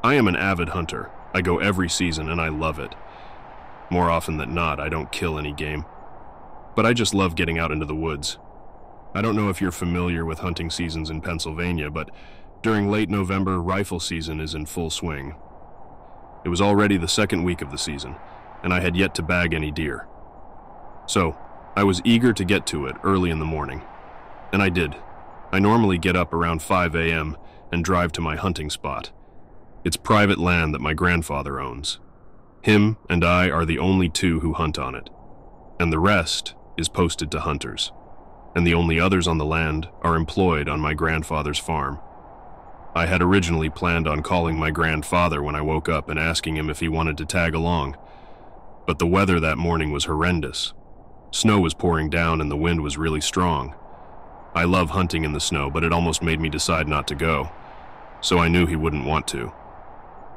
I am an avid hunter. I go every season and I love it. More often than not, I don't kill any game. But I just love getting out into the woods. I don't know if you're familiar with hunting seasons in Pennsylvania, but during late November, rifle season is in full swing. It was already the second week of the season, and I had yet to bag any deer. So, I was eager to get to it early in the morning. And I did. I normally get up around 5 a.m. and drive to my hunting spot. It's private land that my grandfather owns. Him and I are the only two who hunt on it, and the rest is posted to hunters, and the only others on the land are employed on my grandfather's farm. I had originally planned on calling my grandfather when I woke up and asking him if he wanted to tag along, but the weather that morning was horrendous. Snow was pouring down and the wind was really strong. I love hunting in the snow, but it almost made me decide not to go, so I knew he wouldn't want to.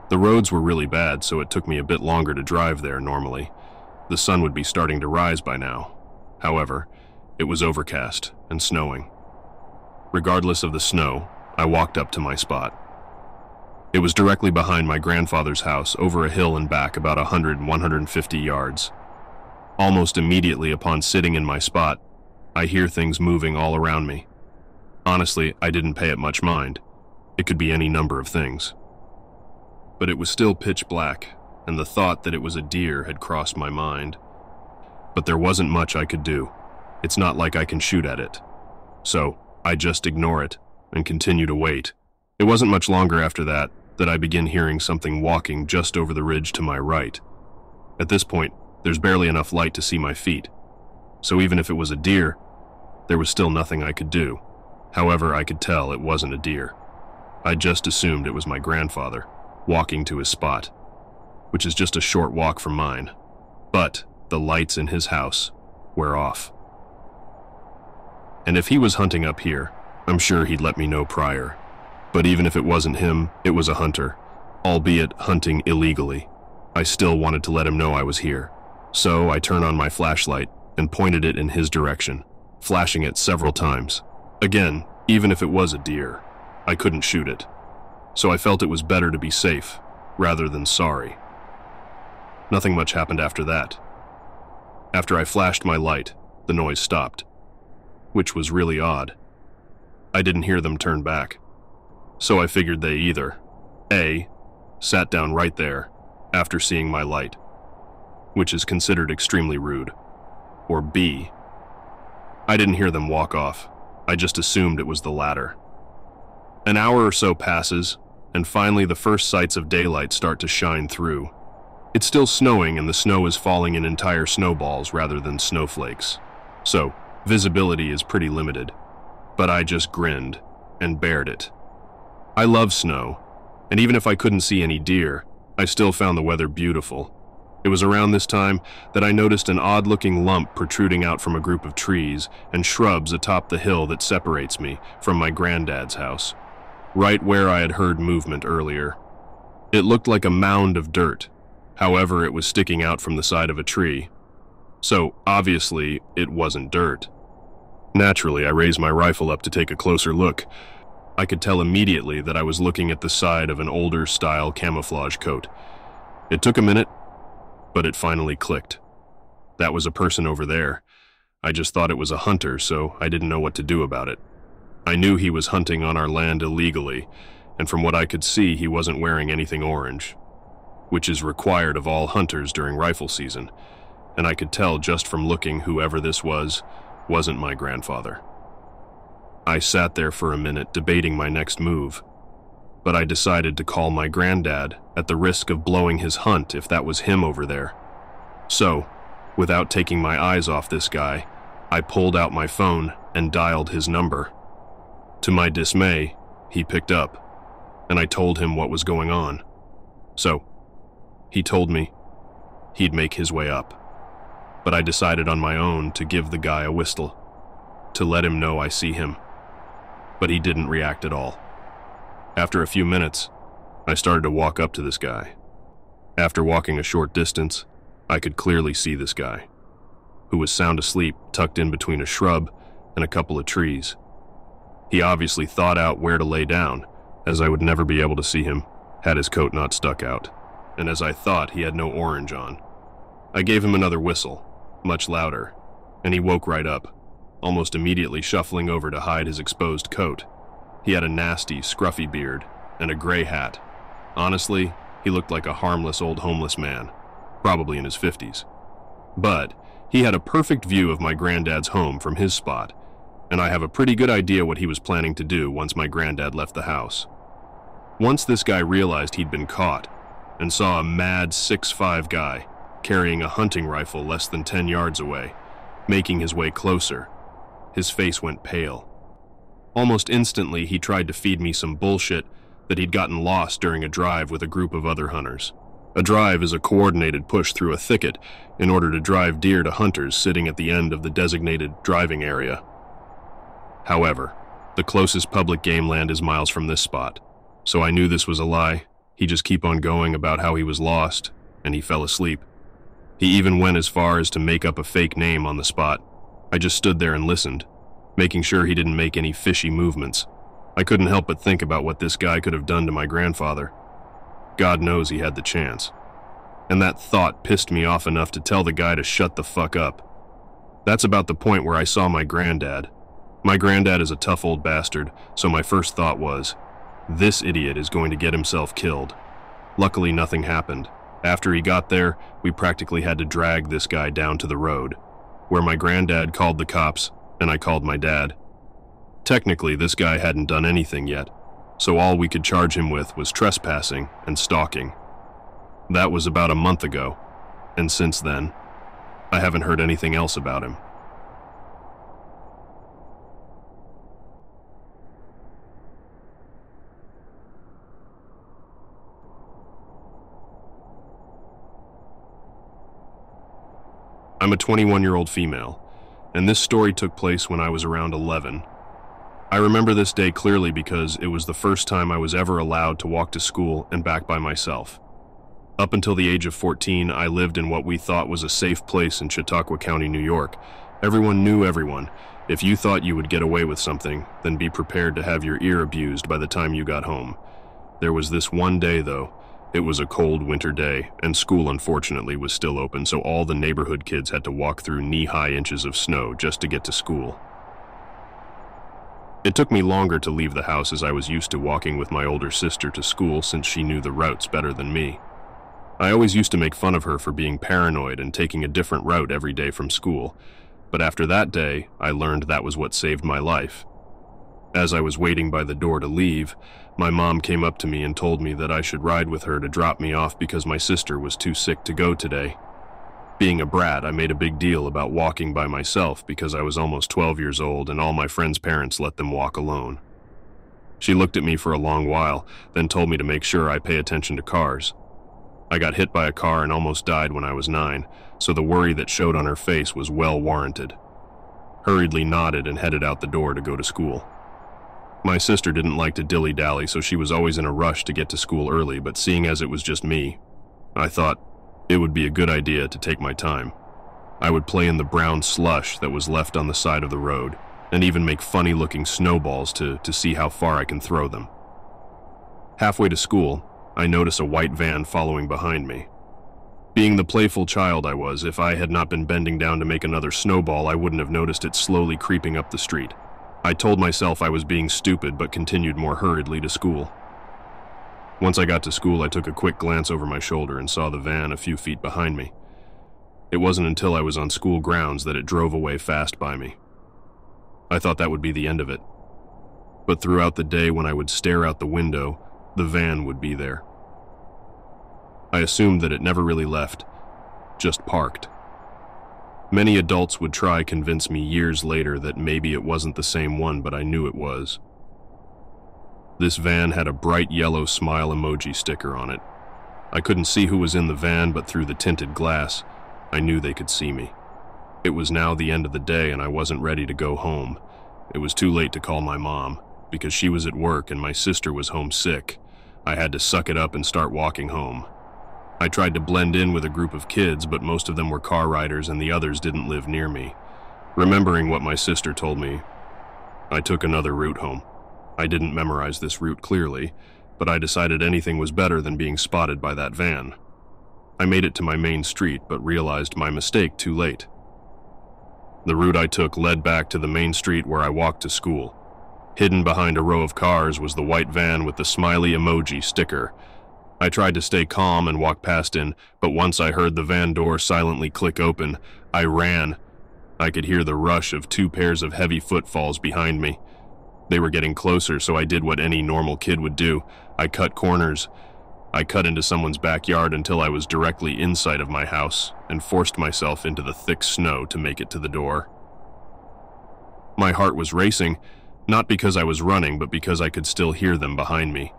The roads were really bad, so it took me a bit longer to drive there normally. The sun would be starting to rise by now. However, it was overcast and snowing. Regardless of the snow, I walked up to my spot. It was directly behind my grandfather's house, over a hill and back about 150 yards. Almost immediately upon sitting in my spot, I hear things moving all around me. Honestly, I didn't pay it much mind. It could be any number of things. But it was still pitch black, and the thought that it was a deer had crossed my mind. But there wasn't much I could do. It's not like I can shoot at it. So, I just ignore it and continue to wait. It wasn't much longer after that I begin hearing something walking just over the ridge to my right. At this point, there's barely enough light to see my feet. So even if it was a deer, there was still nothing I could do. However, I could tell it wasn't a deer. I just assumed it was my grandfather, walking to his spot, which is just a short walk from mine. But the lights in his house were off. And if he was hunting up here, I'm sure he'd let me know prior. But even if it wasn't him, it was a hunter, albeit hunting illegally. I still wanted to let him know I was here. So I turned on my flashlight and pointed it in his direction, flashing it several times. Again, even if it was a deer, I couldn't shoot it. So I felt it was better to be safe, rather than sorry. Nothing much happened after that. After I flashed my light, the noise stopped, which was really odd. I didn't hear them turn back. So I figured they either A, sat down right there after seeing my light, which is considered extremely rude, or B, I didn't hear them walk off. I just assumed it was the latter. An hour or so passes, and finally the first sights of daylight start to shine through. It's still snowing and the snow is falling in entire snowballs rather than snowflakes. So, visibility is pretty limited. But I just grinned and bared it. I love snow, and even if I couldn't see any deer, I still found the weather beautiful. It was around this time that I noticed an odd-looking lump protruding out from a group of trees and shrubs atop the hill that separates me from my granddad's house, right where I had heard movement earlier. It looked like a mound of dirt. However, it was sticking out from the side of a tree. So, obviously, it wasn't dirt. Naturally, I raised my rifle up to take a closer look. I could tell immediately that I was looking at the side of an older-style camouflage coat. It took a minute, but it finally clicked. That was a person over there. I just thought it was a hunter, so I didn't know what to do about it. I knew he was hunting on our land illegally, and from what I could see, he wasn't wearing anything orange, which is required of all hunters during rifle season, and I could tell just from looking whoever this wasn't my grandfather. I sat there for a minute debating my next move, but I decided to call my granddad at the risk of blowing his hunt if that was him over there. So, without taking my eyes off this guy, I pulled out my phone and dialed his number. To my dismay, he picked up, and I told him what was going on. So, he told me he'd make his way up, but I decided on my own to give the guy a whistle, to let him know I see him. But he didn't react at all. After a few minutes, I started to walk up to this guy. After walking a short distance, I could clearly see this guy, who was sound asleep tucked in between a shrub and a couple of trees. He obviously thought out where to lay down, as I would never be able to see him. had his coat not stuck out, and as I thought, he had no orange on. I gave him another whistle, much louder, and he woke right up, almost immediately shuffling over to hide his exposed coat. He had a nasty, scruffy beard and a gray hat. Honestly, he looked like a harmless old homeless man, probably in his 50s. But he had a perfect view of my granddad's home from his spot, and I have a pretty good idea what he was planning to do once my granddad left the house. Once this guy realized he'd been caught and saw a mad 6'5" guy carrying a hunting rifle less than 10 yards away, making his way closer, his face went pale. Almost instantly, he tried to feed me some bullshit that he'd gotten lost during a drive with a group of other hunters. A drive is a coordinated push through a thicket in order to drive deer to hunters sitting at the end of the designated driving area. However, the closest public game land is miles from this spot, so I knew this was a lie. He'd just keep on going about how he was lost, and he fell asleep. He even went as far as to make up a fake name on the spot. I just stood there and listened, making sure he didn't make any fishy movements. I couldn't help but think about what this guy could have done to my grandfather. God knows he had the chance. And that thought pissed me off enough to tell the guy to shut the fuck up. That's about the point where I saw my granddad. My granddad is a tough old bastard, so my first thought was, this idiot is going to get himself killed. Luckily, nothing happened. After he got there, we practically had to drag this guy down to the road, where my granddad called the cops and I called my dad. Technically, this guy hadn't done anything yet, so all we could charge him with was trespassing and stalking. That was about a month ago, and since then, I haven't heard anything else about him. I'm a 21-year-old female, and this story took place when I was around 11. I remember this day clearly because it was the first time I was ever allowed to walk to school and back by myself. Up until the age of 14, I lived in what we thought was a safe place in Chautauqua County, New York. Everyone knew everyone. If you thought you would get away with something, then be prepared to have your ear abused by the time you got home. There was this one day, though. It was a cold winter day, and school unfortunately was still open, so all the neighborhood kids had to walk through knee-high inches of snow just to get to school. It took me longer to leave the house as I was used to walking with my older sister to school since she knew the routes better than me. I always used to make fun of her for being paranoid and taking a different route every day from school, but after that day, I learned that was what saved my life. As I was waiting by the door to leave, my mom came up to me and told me that I should ride with her to drop me off because my sister was too sick to go today. Being a brat, I made a big deal about walking by myself because I was almost 12 years old and all my friends' parents let them walk alone. She looked at me for a long while, then told me to make sure I pay attention to cars. I got hit by a car and almost died when I was 9, so the worry that showed on her face was well warranted. Hurriedly nodded and headed out the door to go to school. My sister didn't like to dilly-dally, so she was always in a rush to get to school early, but seeing as it was just me, I thought it would be a good idea to take my time. I would play in the brown slush that was left on the side of the road, and even make funny-looking snowballs to see how far I can throw them. Halfway to school, I notice a white van following behind me. Being the playful child I was, if I had not been bending down to make another snowball, I wouldn't have noticed it slowly creeping up the street. I told myself I was being stupid, but continued more hurriedly to school. Once I got to school, I took a quick glance over my shoulder and saw the van a few feet behind me. It wasn't until I was on school grounds that it drove away fast by me. I thought that would be the end of it. But throughout the day, when I would stare out the window, the van would be there. I assumed that it never really left, just parked. Many adults would try convince me years later that maybe it wasn't the same one, but I knew it was. This van had a bright yellow smile emoji sticker on it. I couldn't see who was in the van, but through the tinted glass, I knew they could see me. It was now the end of the day and I wasn't ready to go home. It was too late to call my mom, because she was at work and my sister was home sick. I had to suck it up and start walking home. I tried to blend in with a group of kids, but most of them were car riders and the others didn't live near me. Remembering what my sister told me, I took another route home. I didn't memorize this route clearly, but I decided anything was better than being spotted by that van. I made it to my main street, but realized my mistake too late. The route I took led back to the main street where I walked to school. Hidden behind a row of cars was the white van with the smiley emoji sticker. I tried to stay calm and walk past it, but once I heard the van door silently click open, I ran. I could hear the rush of 2 pairs of heavy footfalls behind me. They were getting closer, so I did what any normal kid would do. I cut corners. I cut into someone's backyard until I was directly inside of my house and forced myself into the thick snow to make it to the door. My heart was racing, not because I was running, but because I could still hear them behind me.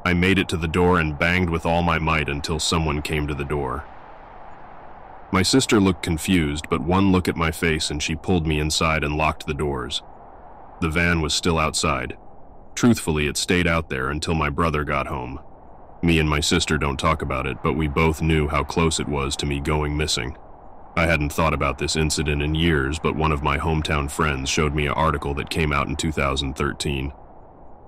I made it to the door and banged with all my might until someone came to the door. My sister looked confused, but one look at my face and she pulled me inside and locked the doors. The van was still outside. Truthfully, it stayed out there until my brother got home. Me and my sister don't talk about it, but we both knew how close it was to me going missing. I hadn't thought about this incident in years, but one of my hometown friends showed me an article that came out in 2013.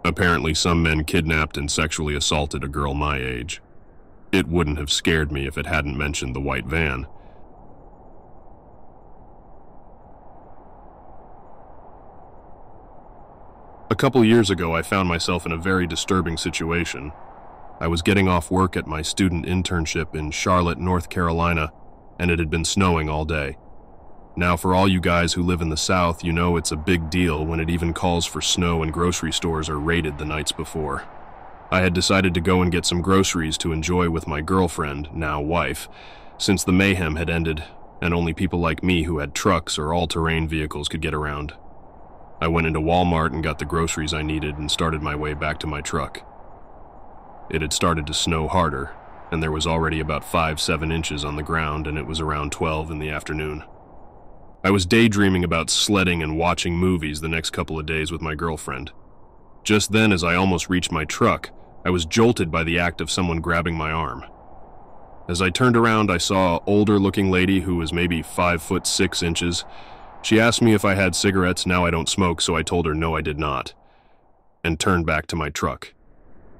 Apparently, some men kidnapped and sexually assaulted a girl my age. It wouldn't have scared me if it hadn't mentioned the white van. A couple years ago, I found myself in a very disturbing situation. I was getting off work at my student internship in Charlotte, North Carolina, and it had been snowing all day. Now, for all you guys who live in the South, you know it's a big deal when it even calls for snow and grocery stores are raided the nights before. I had decided to go and get some groceries to enjoy with my girlfriend, now wife, since the mayhem had ended, and only people like me who had trucks or all-terrain vehicles could get around. I went into Walmart and got the groceries I needed and started my way back to my truck. It had started to snow harder, and there was already about 5-7 inches on the ground, and it was around 12 in the afternoon. I was daydreaming about sledding and watching movies the next couple of days with my girlfriend. Just then, as I almost reached my truck, I was jolted by the act of someone grabbing my arm. As I turned around, I saw an older-looking lady who was maybe 5'6". She asked me if I had cigarettes. Now I don't smoke, so I told her no, I did not, and turned back to my truck.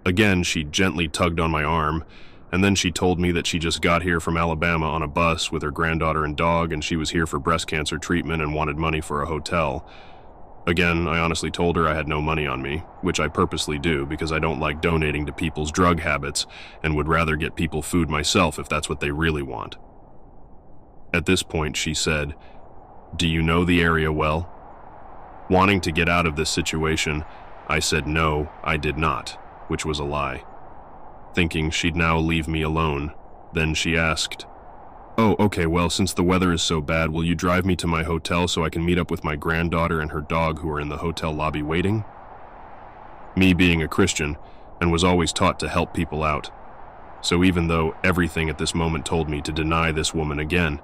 Again, she gently tugged on my arm, and then she told me that she just got here from Alabama on a bus with her granddaughter and dog, and she was here for breast cancer treatment and wanted money for a hotel. Again, I honestly told her I had no money on me, which I purposely do because I don't like donating to people's drug habits and would rather get people food myself if that's what they really want. At this point, she said, "Do you know the area well?" Wanting to get out of this situation, I said no, I did not, which was a lie. Thinking she'd now leave me alone, then she asked, "Oh, okay, well, since the weather is so bad, will you drive me to my hotel so I can meet up with my granddaughter and her dog who are in the hotel lobby waiting?" Me being a Christian, and was always taught to help people out. So even though everything at this moment told me to deny this woman again,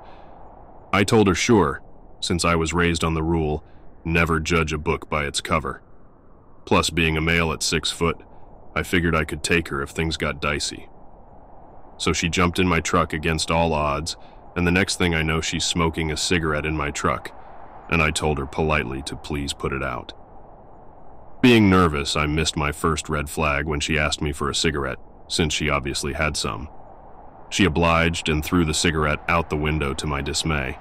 I told her sure, since I was raised on the rule, never judge a book by its cover. Plus, being a male at 6 foot, I figured I could take her if things got dicey. So she jumped in my truck against all odds, and the next thing I know, she's smoking a cigarette in my truck, and I told her politely to please put it out. Being nervous, I missed my first red flag when she asked me for a cigarette, since she obviously had some. She obliged and threw the cigarette out the window to my dismay,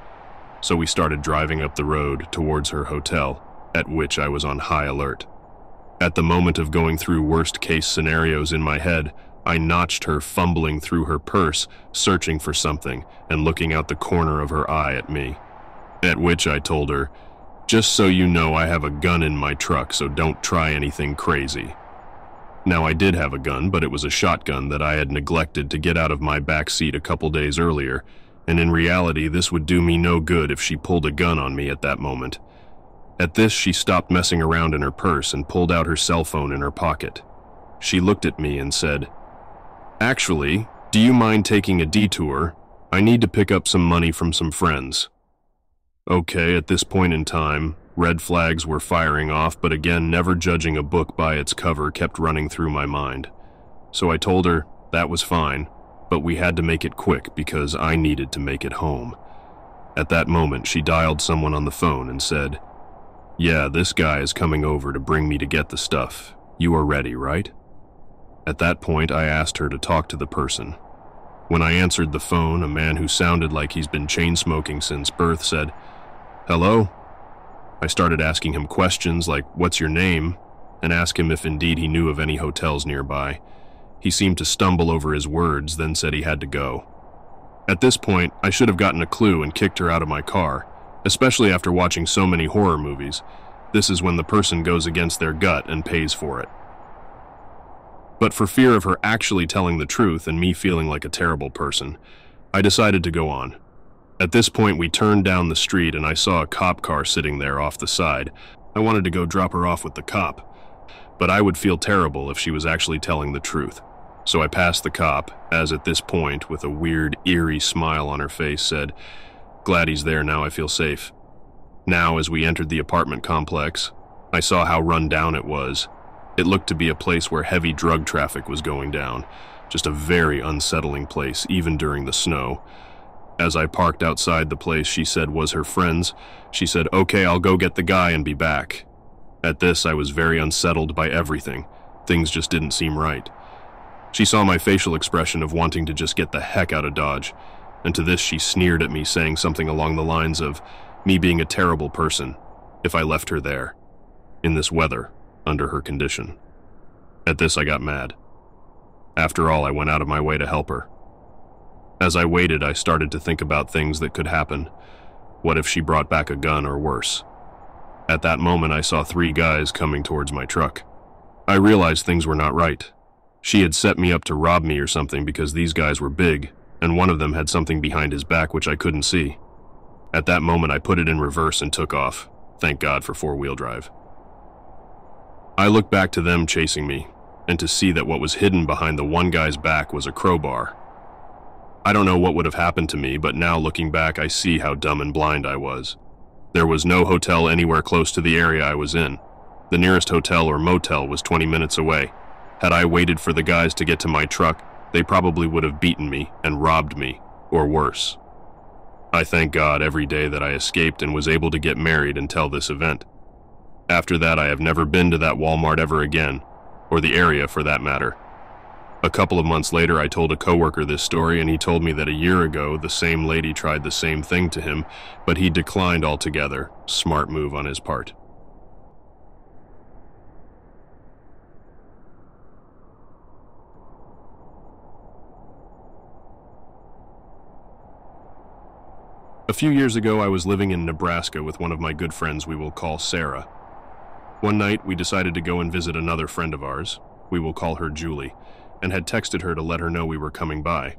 so we started driving up the road towards her hotel, at which I was on high alert. At the moment of going through worst-case scenarios in my head, I notched her fumbling through her purse, searching for something, and looking out the corner of her eye at me. At which I told her, "Just so you know, I have a gun in my truck, so don't try anything crazy." Now, I did have a gun, but it was a shotgun that I had neglected to get out of my back seat a couple days earlier, and in reality, this would do me no good if she pulled a gun on me at that moment. At this, she stopped messing around in her purse and pulled out her cell phone in her pocket. She looked at me and said, "Actually, do you mind taking a detour? I need to pick up some money from some friends." Okay, at this point in time, red flags were firing off, but again, never judging a book by its cover kept running through my mind. So I told her that was fine, but we had to make it quick because I needed to make it home. At that moment, she dialed someone on the phone and said, "Yeah, this guy is coming over to bring me to get the stuff. You are ready, right?" At that point, I asked her to talk to the person. When I answered the phone, a man who sounded like he's been chain-smoking since birth said, "Hello?" I started asking him questions like, "What's your name?" and asked him if indeed he knew of any hotels nearby. He seemed to stumble over his words, then said he had to go. At this point, I should have gotten a clue and kicked her out of my car, especially after watching so many horror movies. This is when the person goes against their gut and pays for it. But for fear of her actually telling the truth and me feeling like a terrible person, I decided to go on. At this point, we turned down the street and I saw a cop car sitting there off the side. I wanted to go drop her off with the cop, but I would feel terrible if she was actually telling the truth. So I passed the cop, as at this point, with a weird, eerie smile on her face, said, "Glad he's there now, I feel safe." Now, as we entered the apartment complex, I saw how run down it was. It looked to be a place where heavy drug traffic was going down, just a very unsettling place, even during the snow. As I parked outside the place she said was her friend's, she said, "Okay, I'll go get the guy and be back." At this, I was very unsettled by everything. Things just didn't seem right. She saw my facial expression of wanting to just get the heck out of Dodge, and to this she sneered at me, saying something along the lines of me being a terrible person if I left her there, in this weather, under her condition. At this, I got mad. After all, I went out of my way to help her. As I waited, I started to think about things that could happen. What if she brought back a gun or worse? At that moment, I saw 3 guys coming towards my truck. I realized things were not right. She had set me up to rob me or something because these guys were big, and one of them had something behind his back which I couldn't see. At that moment, I put it in reverse and took off. Thank God for 4-wheel drive. I looked back to them chasing me, and to see that what was hidden behind the one guy's back was a crowbar. I don't know what would have happened to me, but now looking back, I see how dumb and blind I was. There was no hotel anywhere close to the area I was in. The nearest hotel or motel was 20 minutes away. Had I waited for the guys to get to my truck, they probably would have beaten me and robbed me, or worse. I thank God every day that I escaped and was able to get married until this event. After that, I have never been to that Walmart ever again, or the area for that matter. A couple of months later, I told a coworker this story, and he told me that a year ago, the same lady tried the same thing to him, but he declined altogether. Smart move on his part. A few years ago, I was living in Nebraska with one of my good friends we will call Sarah. One night, we decided to go and visit another friend of ours, we will call her Julie, and had texted her to let her know we were coming by.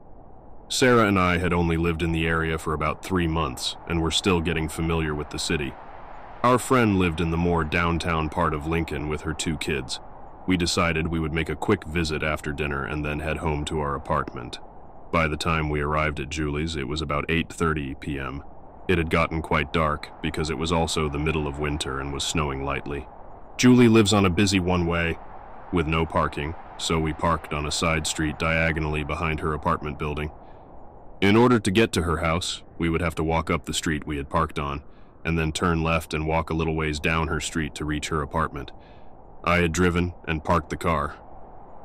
Sarah and I had only lived in the area for about 3 months and were still getting familiar with the city. Our friend lived in the more downtown part of Lincoln with her 2 kids. We decided we would make a quick visit after dinner and then head home to our apartment. By the time we arrived at Julie's, it was about 8:30 p.m. It had gotten quite dark because it was also the middle of winter and was snowing lightly. Julie lives on a busy one-way with no parking, so we parked on a side street diagonally behind her apartment building. In order to get to her house, we would have to walk up the street we had parked on, and then turn left and walk a little ways down her street to reach her apartment. I had driven and parked the car.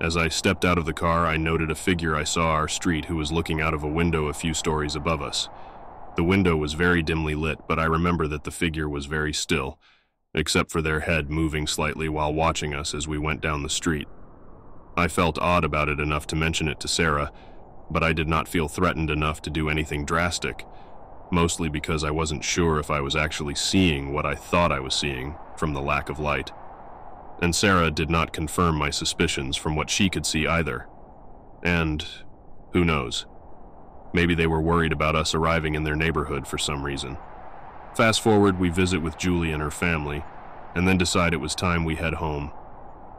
As I stepped out of the car, I noted a figure I saw our street who was looking out of a window a few stories above us. The window was very dimly lit, but I remember that the figure was very still, except for their head moving slightly while watching us as we went down the street. I felt odd about it enough to mention it to Sarah, but I did not feel threatened enough to do anything drastic, mostly because I wasn't sure if I was actually seeing what I thought I was seeing from the lack of light. And Sarah did not confirm my suspicions from what she could see either. And who knows? Maybe they were worried about us arriving in their neighborhood for some reason. Fast forward, we visit with Julie and her family, and then decide it was time we head home.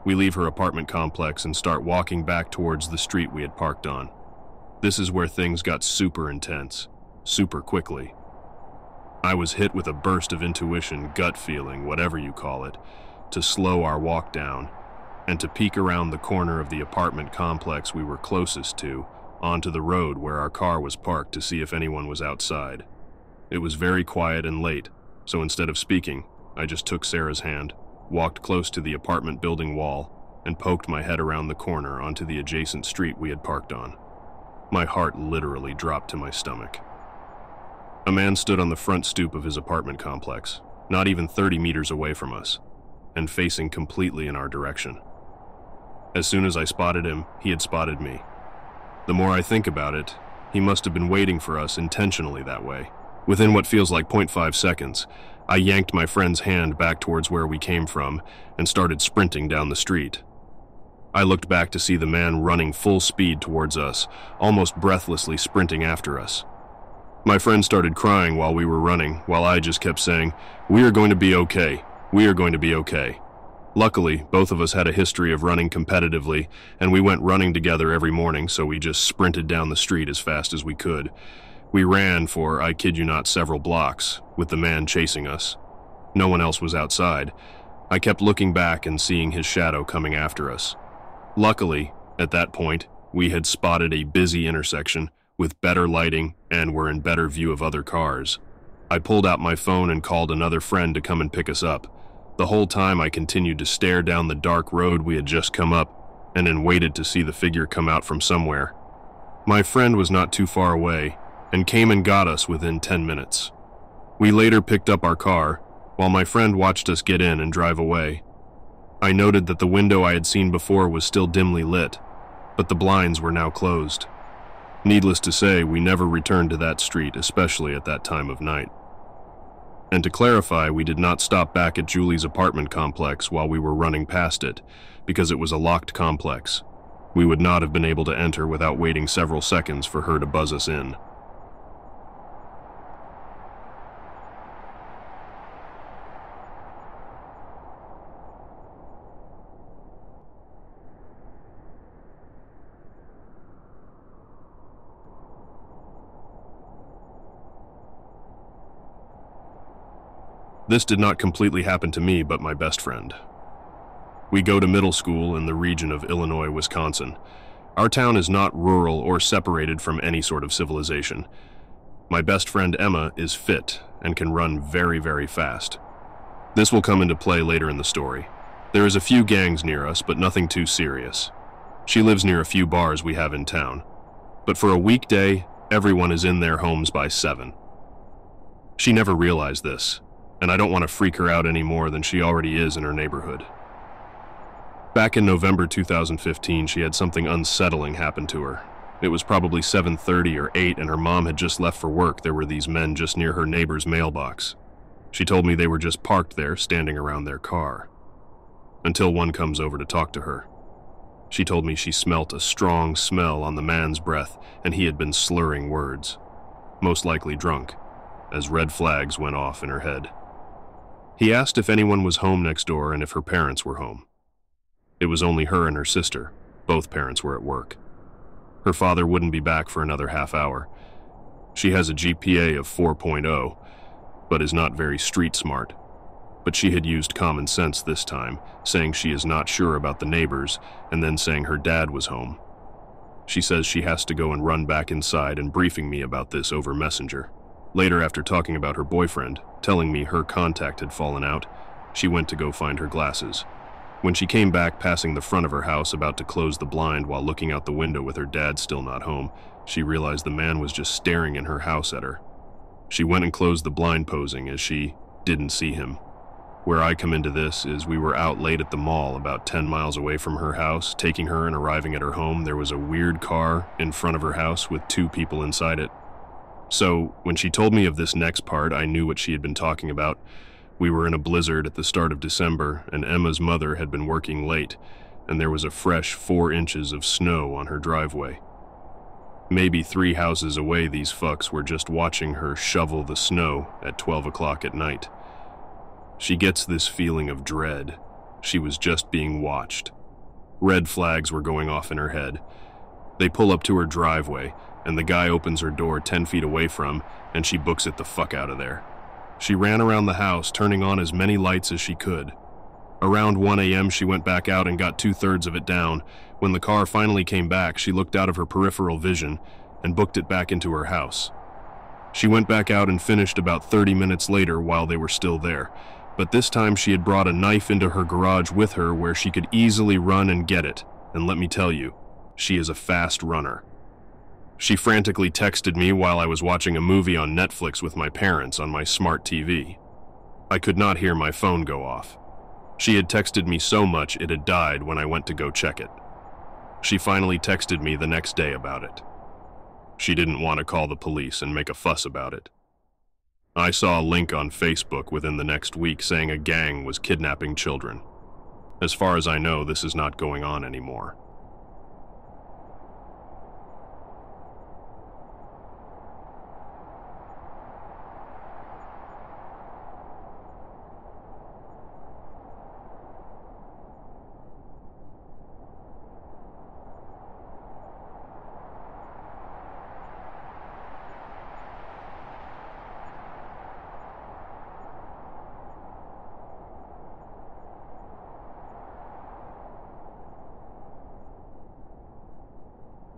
We leave her apartment complex and start walking back towards the street we had parked on. This is where things got super intense, super quickly. I was hit with a burst of intuition, gut feeling, whatever you call it, to slow our walk down, and to peek around the corner of the apartment complex we were closest to, onto the road where our car was parked to see if anyone was outside. It was very quiet and late, so instead of speaking, I just took Sarah's hand, walked close to the apartment building wall, and poked my head around the corner onto the adjacent street we had parked on. My heart literally dropped to my stomach. A man stood on the front stoop of his apartment complex, not even 30 meters away from us, and facing completely in our direction. As soon as I spotted him, he had spotted me. The more I think about it, he must have been waiting for us intentionally that way. Within what feels like 0.5 seconds, I yanked my friend's hand back towards where we came from and started sprinting down the street. I looked back to see the man running full speed towards us, almost breathlessly sprinting after us. My friend started crying while we were running, while I just kept saying, "We are going to be okay. We are going to be okay." Luckily, both of us had a history of running competitively, and we went running together every morning, so we just sprinted down the street as fast as we could. We ran for, I kid you not, several blocks, with the man chasing us. No one else was outside. I kept looking back and seeing his shadow coming after us. Luckily, at that point, we had spotted a busy intersection with better lighting and were in better view of other cars. I pulled out my phone and called another friend to come and pick us up. The whole time I continued to stare down the dark road we had just come up and then waited to see the figure come out from somewhere. My friend was not too far away and came and got us within 10 minutes. We later picked up our car, while my friend watched us get in and drive away. I noted that the window I had seen before was still dimly lit, but the blinds were now closed. Needless to say, we never returned to that street, especially at that time of night. And to clarify, we did not stop back at Julie's apartment complex while we were running past it, because it was a locked complex. We would not have been able to enter without waiting several seconds for her to buzz us in. This did not completely happen to me, but my best friend. We go to middle school in the region of Illinois, Wisconsin. Our town is not rural or separated from any sort of civilization. My best friend Emma is fit and can run very, very fast. This will come into play later in the story. There is a few gangs near us, but nothing too serious. She lives near a few bars we have in town. But for a weekday, everyone is in their homes by 7. She never realized this, and I don't want to freak her out any more than she already is in her neighborhood. Back in November 2015, she had something unsettling happen to her. It was probably 7:30 or 8, and her mom had just left for work. There were these men just near her neighbor's mailbox. She told me they were just parked there, standing around their car. Until one comes over to talk to her. She told me she smelt a strong smell on the man's breath, and he had been slurring words. Most likely drunk, as red flags went off in her head. He asked if anyone was home next door and if her parents were home. It was only her and her sister. Both parents were at work. Her father wouldn't be back for another half hour. She has a GPA of 4.0, but is not very street smart. But she had used common sense this time, saying she is not sure about the neighbors, and then saying her dad was home. She says she has to go and run back inside and briefing me about this over Messenger. Later, after talking about her boyfriend, telling me her contact had fallen out, she went to go find her glasses. When she came back passing the front of her house about to close the blind while looking out the window with her dad still not home, she realized the man was just staring in her house at her. She went and closed the blind, posing as she didn't see him. Where I come into this is we were out late at the mall about 10 miles away from her house. Taking her and arriving at her home, there was a weird car in front of her house with 2 people inside it. So, when she told me of this next part, I knew what she had been talking about. We were in a blizzard at the start of December, and Emma's mother had been working late, and there was a fresh 4 inches of snow on her driveway. Maybe 3 houses away, these fucks were just watching her shovel the snow at 12 o'clock at night. She gets this feeling of dread. She was just being watched. Red flags were going off in her head. They pull up to her driveway, and the guy opens her door 10 feet away from, and she books it the fuck out of there. She ran around the house, turning on as many lights as she could. Around 1 a.m., she went back out and got 2/3 of it down. When the car finally came back, she looked out of her peripheral vision and booked it back into her house. She went back out and finished about 30 minutes later while they were still there. But this time she had brought a knife into her garage with her where she could easily run and get it, and let me tell you, she is a fast runner. She frantically texted me while I was watching a movie on Netflix with my parents on my smart TV. I could not hear my phone go off. She had texted me so much it had died when I went to go check it. She finally texted me the next day about it. She didn't want to call the police and make a fuss about it. I saw a link on Facebook within the next week saying a gang was kidnapping children. As far as I know, this is not going on anymore.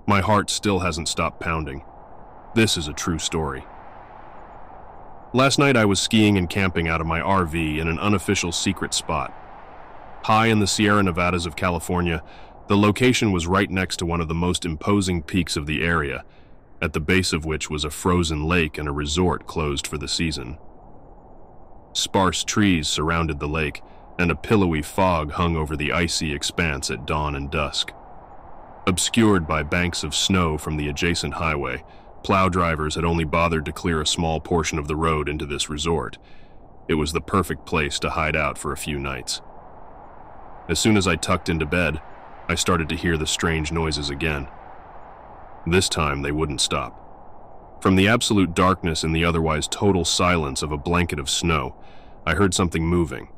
My heart still hasn't stopped pounding. This is a true story. Last night I was skiing and camping out of my RV in an unofficial secret spot. High in the Sierra Nevadas of California, the location was right next to one of the most imposing peaks of the area, at the base of which was a frozen lake and a resort closed for the season. Sparse trees surrounded the lake, and a pillowy fog hung over the icy expanse at dawn and dusk. Obscured by banks of snow from the adjacent highway, plow drivers had only bothered to clear a small portion of the road into this resort. It was the perfect place to hide out for a few nights. As soon as I tucked into bed, I started to hear the strange noises again. This time they wouldn't stop. From the absolute darkness and the otherwise total silence of a blanket of snow, I heard something moving,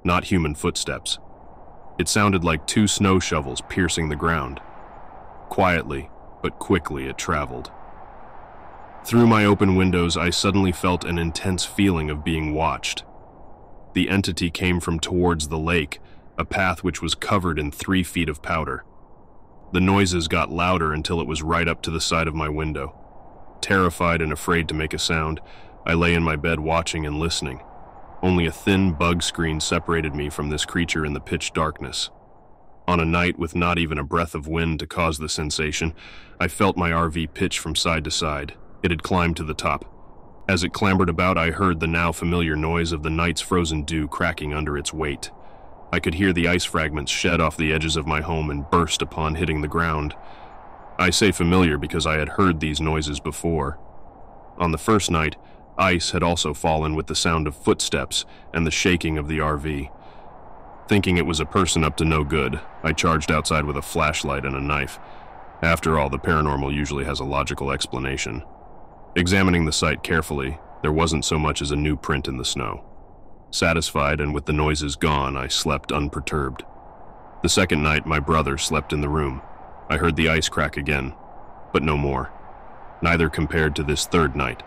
not human footsteps. It sounded like 2 snow shovels piercing the ground. Quietly, but quickly it traveled. Through my open windows, I suddenly felt an intense feeling of being watched. The entity came from towards the lake, a path which was covered in 3 feet of powder. The noises got louder until it was right up to the side of my window. Terrified and afraid to make a sound, I lay in my bed watching and listening. Only a thin bug screen separated me from this creature in the pitch darkness. On a night with not even a breath of wind to cause the sensation, I felt my RV pitch from side to side. It had climbed to the top. As it clambered about, I heard the now familiar noise of the night's frozen dew cracking under its weight. I could hear the ice fragments shed off the edges of my home and burst upon hitting the ground. I say familiar because I had heard these noises before. On the first night, ice had also fallen with the sound of footsteps and the shaking of the RV. Thinking it was a person up to no good, I charged outside with a flashlight and a knife. After all, the paranormal usually has a logical explanation. Examining the site carefully, there wasn't so much as a new print in the snow. Satisfied and with the noises gone, I slept unperturbed. The second night, my brother slept in the room. I heard the ice crack again, but no more. Neither compared to this third night.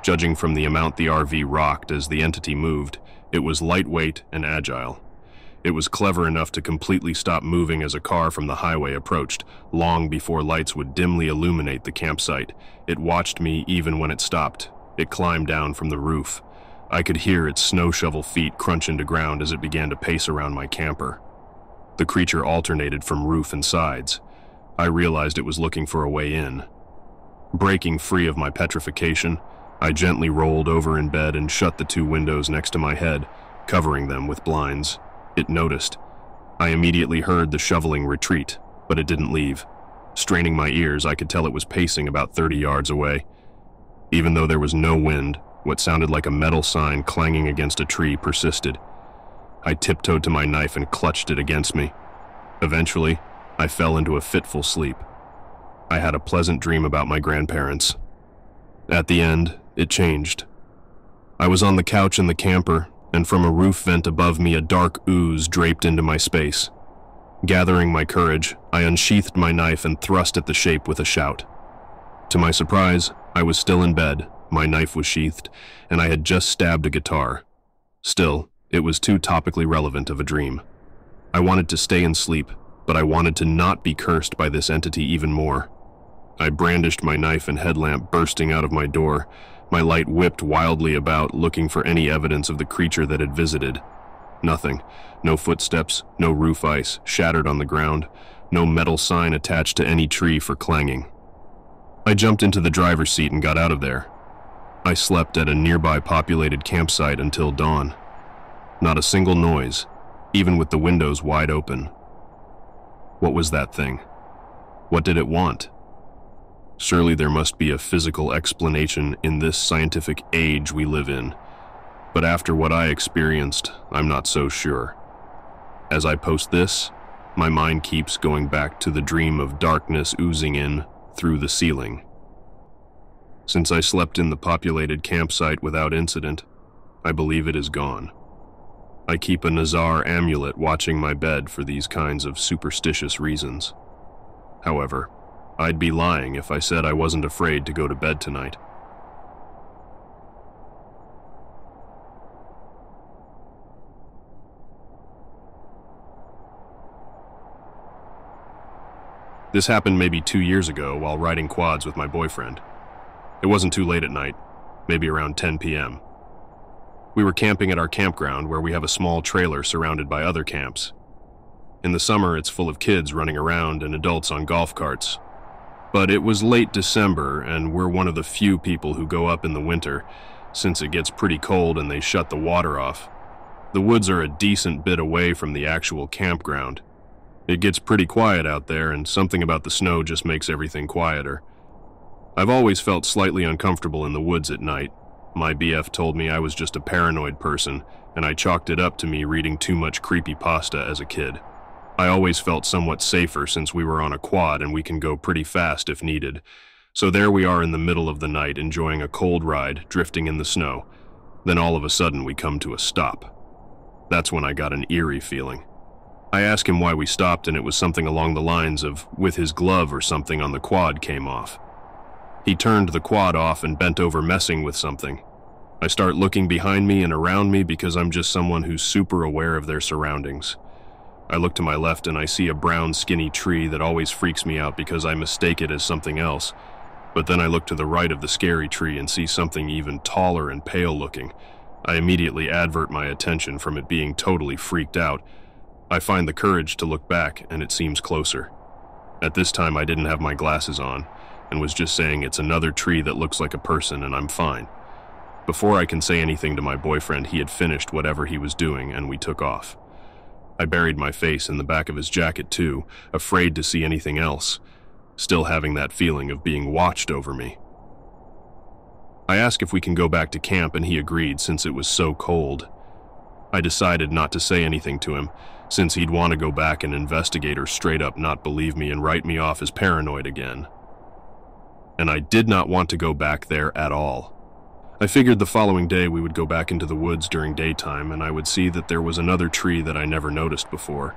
Judging from the amount the RV rocked as the entity moved, it was lightweight and agile. It was clever enough to completely stop moving as a car from the highway approached, long before lights would dimly illuminate the campsite. It watched me even when it stopped. It climbed down from the roof. I could hear its snow shovel feet crunch into ground as it began to pace around my camper. The creature alternated from roof and sides. I realized it was looking for a way in. Breaking free of my petrification, I gently rolled over in bed and shut the 2 windows next to my head, covering them with blinds. It noticed. I immediately heard the shoveling retreat, but it didn't leave. Straining my ears, I could tell it was pacing about 30 yards away. Even though there was no wind, what sounded like a metal sign clanging against a tree persisted. I tiptoed to my knife and clutched it against me. Eventually, I fell into a fitful sleep. I had a pleasant dream about my grandparents. At the end, it changed. I was on the couch in the camper, and from a roof vent above me a dark ooze draped into my space. Gathering my courage, I unsheathed my knife and thrust at the shape with a shout. To my surprise, I was still in bed, my knife was sheathed, and I had just stabbed a guitar. Still, it was too topically relevant of a dream. I wanted to stay and sleep, but I wanted to not be cursed by this entity even more. I brandished my knife and headlamp bursting out of my door, My light whipped wildly about, looking for any evidence of the creature that had visited. Nothing. No footsteps, no roof ice, shattered on the ground, no metal sign attached to any tree for clanging. I jumped into the driver's seat and got out of there. I slept at a nearby populated campsite until dawn. Not a single noise, even with the windows wide open. What was that thing? What did it want? Surely there must be a physical explanation in this scientific age we live in. But after what I experienced, I'm not so sure. As I post this, my mind keeps going back to the dream of darkness oozing in through the ceiling. Since I slept in the populated campsite without incident, I believe it is gone. I keep a Nazar amulet watching my bed for these kinds of superstitious reasons. However, I'd be lying if I said I wasn't afraid to go to bed tonight. This happened maybe 2 years ago while riding quads with my boyfriend. It wasn't too late at night, maybe around 10 p.m. We were camping at our campground where we have a small trailer surrounded by other camps. In the summer, it's full of kids running around and adults on golf carts. But it was late December, and we're one of the few people who go up in the winter, since it gets pretty cold and they shut the water off. The woods are a decent bit away from the actual campground. It gets pretty quiet out there, and something about the snow just makes everything quieter. I've always felt slightly uncomfortable in the woods at night. My BF told me I was just a paranoid person, and I chalked it up to me reading too much creepypasta as a kid. I always felt somewhat safer since we were on a quad and we can go pretty fast if needed. So there we are in the middle of the night enjoying a cold ride, drifting in the snow. Then all of a sudden we come to a stop. That's when I got an eerie feeling. I asked him why we stopped, and it was something along the lines of with his glove or something on the quad came off. He turned the quad off and bent over messing with something. I start looking behind me and around me because I'm just someone who's super aware of their surroundings. I look to my left and I see a brown skinny tree that always freaks me out because I mistake it as something else. But then I look to the right of the scary tree and see something even taller and pale looking. I immediately advert my attention from it being totally freaked out. I find the courage to look back, and it seems closer. At this time I didn't have my glasses on, and was just saying it's another tree that looks like a person and I'm fine. Before I can say anything to my boyfriend, he had finished whatever he was doing and we took off. I buried my face in the back of his jacket too, afraid to see anything else, still having that feeling of being watched over me. I asked if we can go back to camp and he agreed since it was so cold. I decided not to say anything to him, since he'd want to go back and investigate or straight up not believe me and write me off as paranoid again. And I did not want to go back there at all. I figured the following day we would go back into the woods during daytime and I would see that there was another tree that I never noticed before.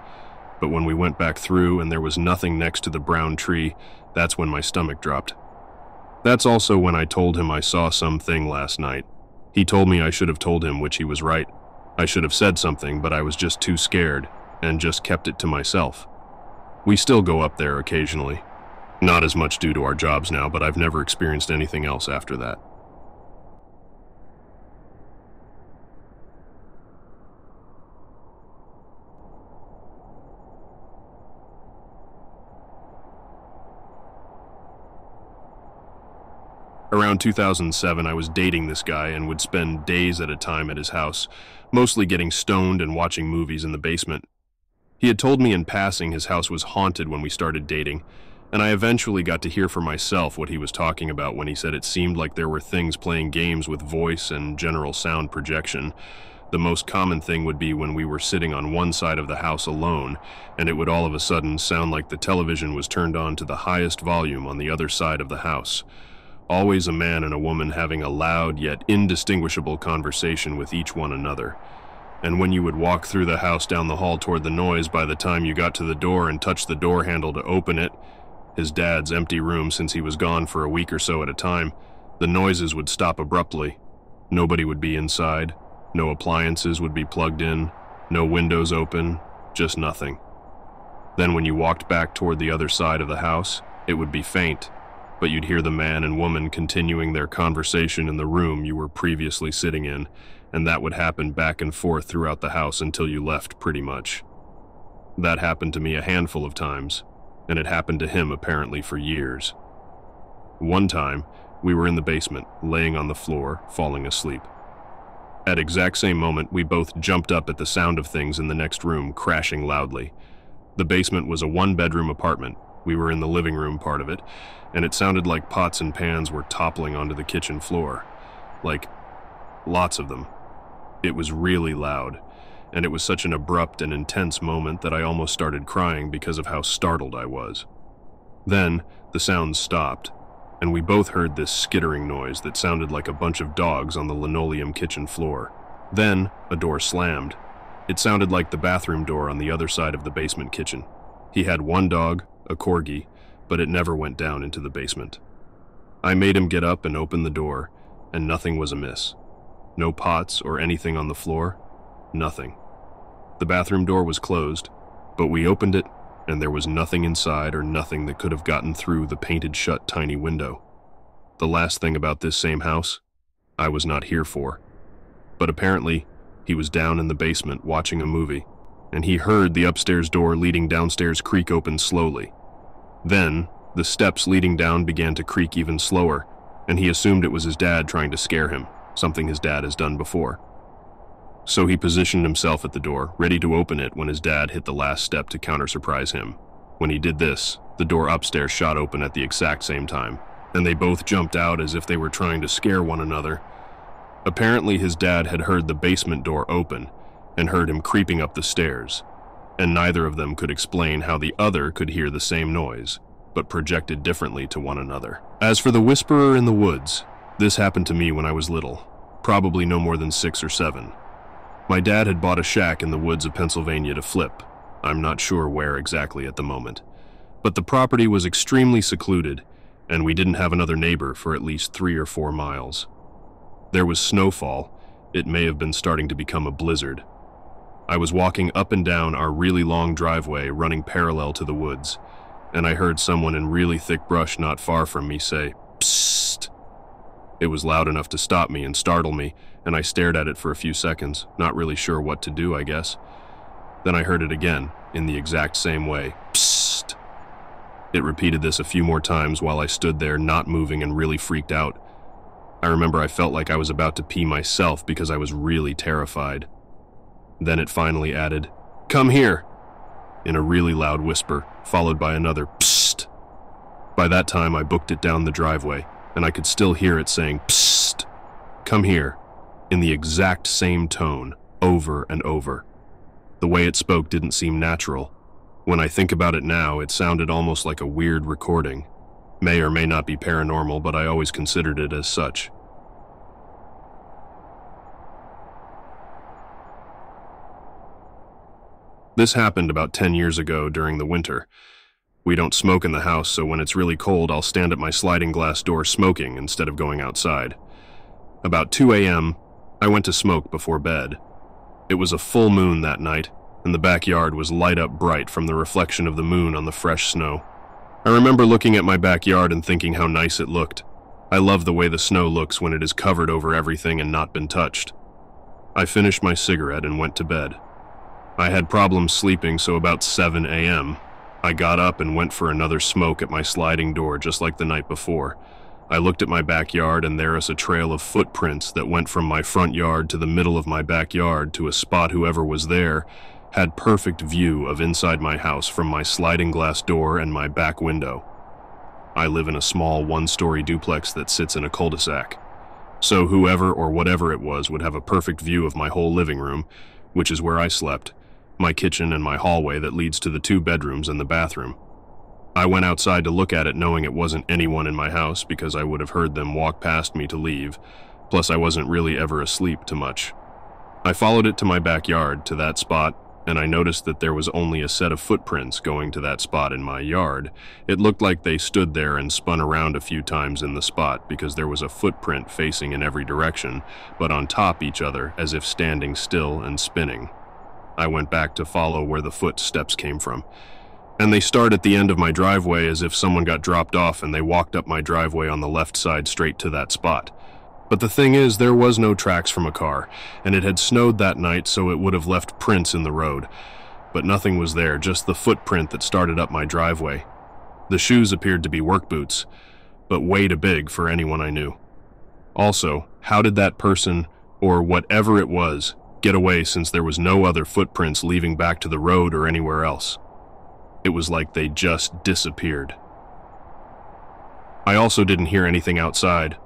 But when we went back through and there was nothing next to the brown tree, that's when my stomach dropped. That's also when I told him I saw something last night. He told me I should have told him, which he was right. I should have said something, but I was just too scared and just kept it to myself. We still go up there occasionally. Not as much due to our jobs now, but I've never experienced anything else after that. Around 2007, I was dating this guy and would spend days at a time at his house, mostly getting stoned and watching movies in the basement. He had told me in passing his house was haunted when we started dating, and I eventually got to hear for myself what he was talking about when he said it seemed like there were things playing games with voice and general sound projection. The most common thing would be when we were sitting on one side of the house alone, and it would all of a sudden sound like the television was turned on to the highest volume on the other side of the house. Always a man and a woman having a loud yet indistinguishable conversation with each one another. And when you would walk through the house down the hall toward the noise, by the time you got to the door and touched the door handle to open it, his dad's empty room since he was gone for a week or so at a time, the noises would stop abruptly. Nobody would be inside, no appliances would be plugged in, no windows open, just nothing. Then when you walked back toward the other side of the house, it would be faint, but you'd hear the man and woman continuing their conversation in the room you were previously sitting in, and that would happen back and forth throughout the house until you left, pretty much. That happened to me a handful of times, and it happened to him apparently for years. One time, we were in the basement, laying on the floor, falling asleep. At exact same moment, we both jumped up at the sound of things in the next room crashing loudly. The basement was a one-bedroom apartment. We were in the living room part of it, and it sounded like pots and pans were toppling onto the kitchen floor. Like, lots of them. It was really loud, and it was such an abrupt and intense moment that I almost started crying because of how startled I was. Then, the sounds stopped, and we both heard this skittering noise that sounded like a bunch of dogs on the linoleum kitchen floor. Then, a door slammed. It sounded like the bathroom door on the other side of the basement kitchen. He had one dog, a corgi, but it never went down into the basement. I made him get up and open the door, and nothing was amiss. No pots or anything on the floor. Nothing. The bathroom door was closed, but we opened it, and there was nothing inside or nothing that could have gotten through the painted shut tiny window. The last thing about this same house, I was not here for. But apparently, he was down in the basement watching a movie, and he heard the upstairs door leading downstairs creak open slowly. Then, the steps leading down began to creak even slower, and he assumed it was his dad trying to scare him, something his dad has done before. So he positioned himself at the door, ready to open it when his dad hit the last step to counter-surprise him. When he did this, the door upstairs shot open at the exact same time, and they both jumped out as if they were trying to scare one another. Apparently his dad had heard the basement door open and heard him creeping up the stairs, and neither of them could explain how the other could hear the same noise, but projected differently to one another. As for the whisperer in the woods, this happened to me when I was little, probably no more than 6 or 7. My dad had bought a shack in the woods of Pennsylvania to flip. I'm not sure where exactly at the moment. But the property was extremely secluded, and we didn't have another neighbor for at least 3 or 4 miles. There was snowfall. It may have been starting to become a blizzard. I was walking up and down our really long driveway running parallel to the woods, and I heard someone in really thick brush not far from me say, "Psst." It was loud enough to stop me and startle me, and I stared at it for a few seconds, not really sure what to do, I guess. Then I heard it again, in the exact same way, "Psst." It repeated this a few more times while I stood there not moving and really freaked out. I remember I felt like I was about to pee myself because I was really terrified. Then it finally added, "Come here," in a really loud whisper, followed by another "Psst." By that time I booked it down the driveway, and I could still hear it saying, "Psst, come here," in the exact same tone, over and over. The way it spoke didn't seem natural. When I think about it now, it sounded almost like a weird recording. May or may not be paranormal, but I always considered it as such. This happened about 10 years ago during the winter. We don't smoke in the house, so when it's really cold, I'll stand at my sliding glass door smoking instead of going outside. About 2 a.m., I went to smoke before bed. It was a full moon that night, and the backyard was light up bright from the reflection of the moon on the fresh snow. I remember looking at my backyard and thinking how nice it looked. I love the way the snow looks when it is covered over everything and not been touched. I finished my cigarette and went to bed. I had problems sleeping, so about 7 a.m., I got up and went for another smoke at my sliding door just like the night before. I looked at my backyard and there is a trail of footprints that went from my front yard to the middle of my backyard to a spot whoever was there had perfect view of inside my house from my sliding glass door and my back window. I live in a small one-story duplex that sits in a cul-de-sac. So whoever or whatever it was would have a perfect view of my whole living room, which is where I slept, my kitchen and my hallway that leads to the 2 bedrooms and the bathroom. I went outside to look at it knowing it wasn't anyone in my house because I would have heard them walk past me to leave, plus I wasn't really ever asleep too much. I followed it to my backyard, to that spot, and I noticed that there was only a set of footprints going to that spot in my yard. It looked like they stood there and spun around a few times in the spot because there was a footprint facing in every direction, but on top each other as if standing still and spinning. I went back to follow where the footsteps came from. And they start at the end of my driveway as if someone got dropped off and they walked up my driveway on the left side straight to that spot. But the thing is, there was no tracks from a car, and it had snowed that night, so it would have left prints in the road. But nothing was there, just the footprint that started up my driveway. The shoes appeared to be work boots, but way too big for anyone I knew. Also, how did that person, or whatever it was, get away since there was no other footprints leading back to the road or anywhere else? It was like they just disappeared. I also didn't hear anything outside.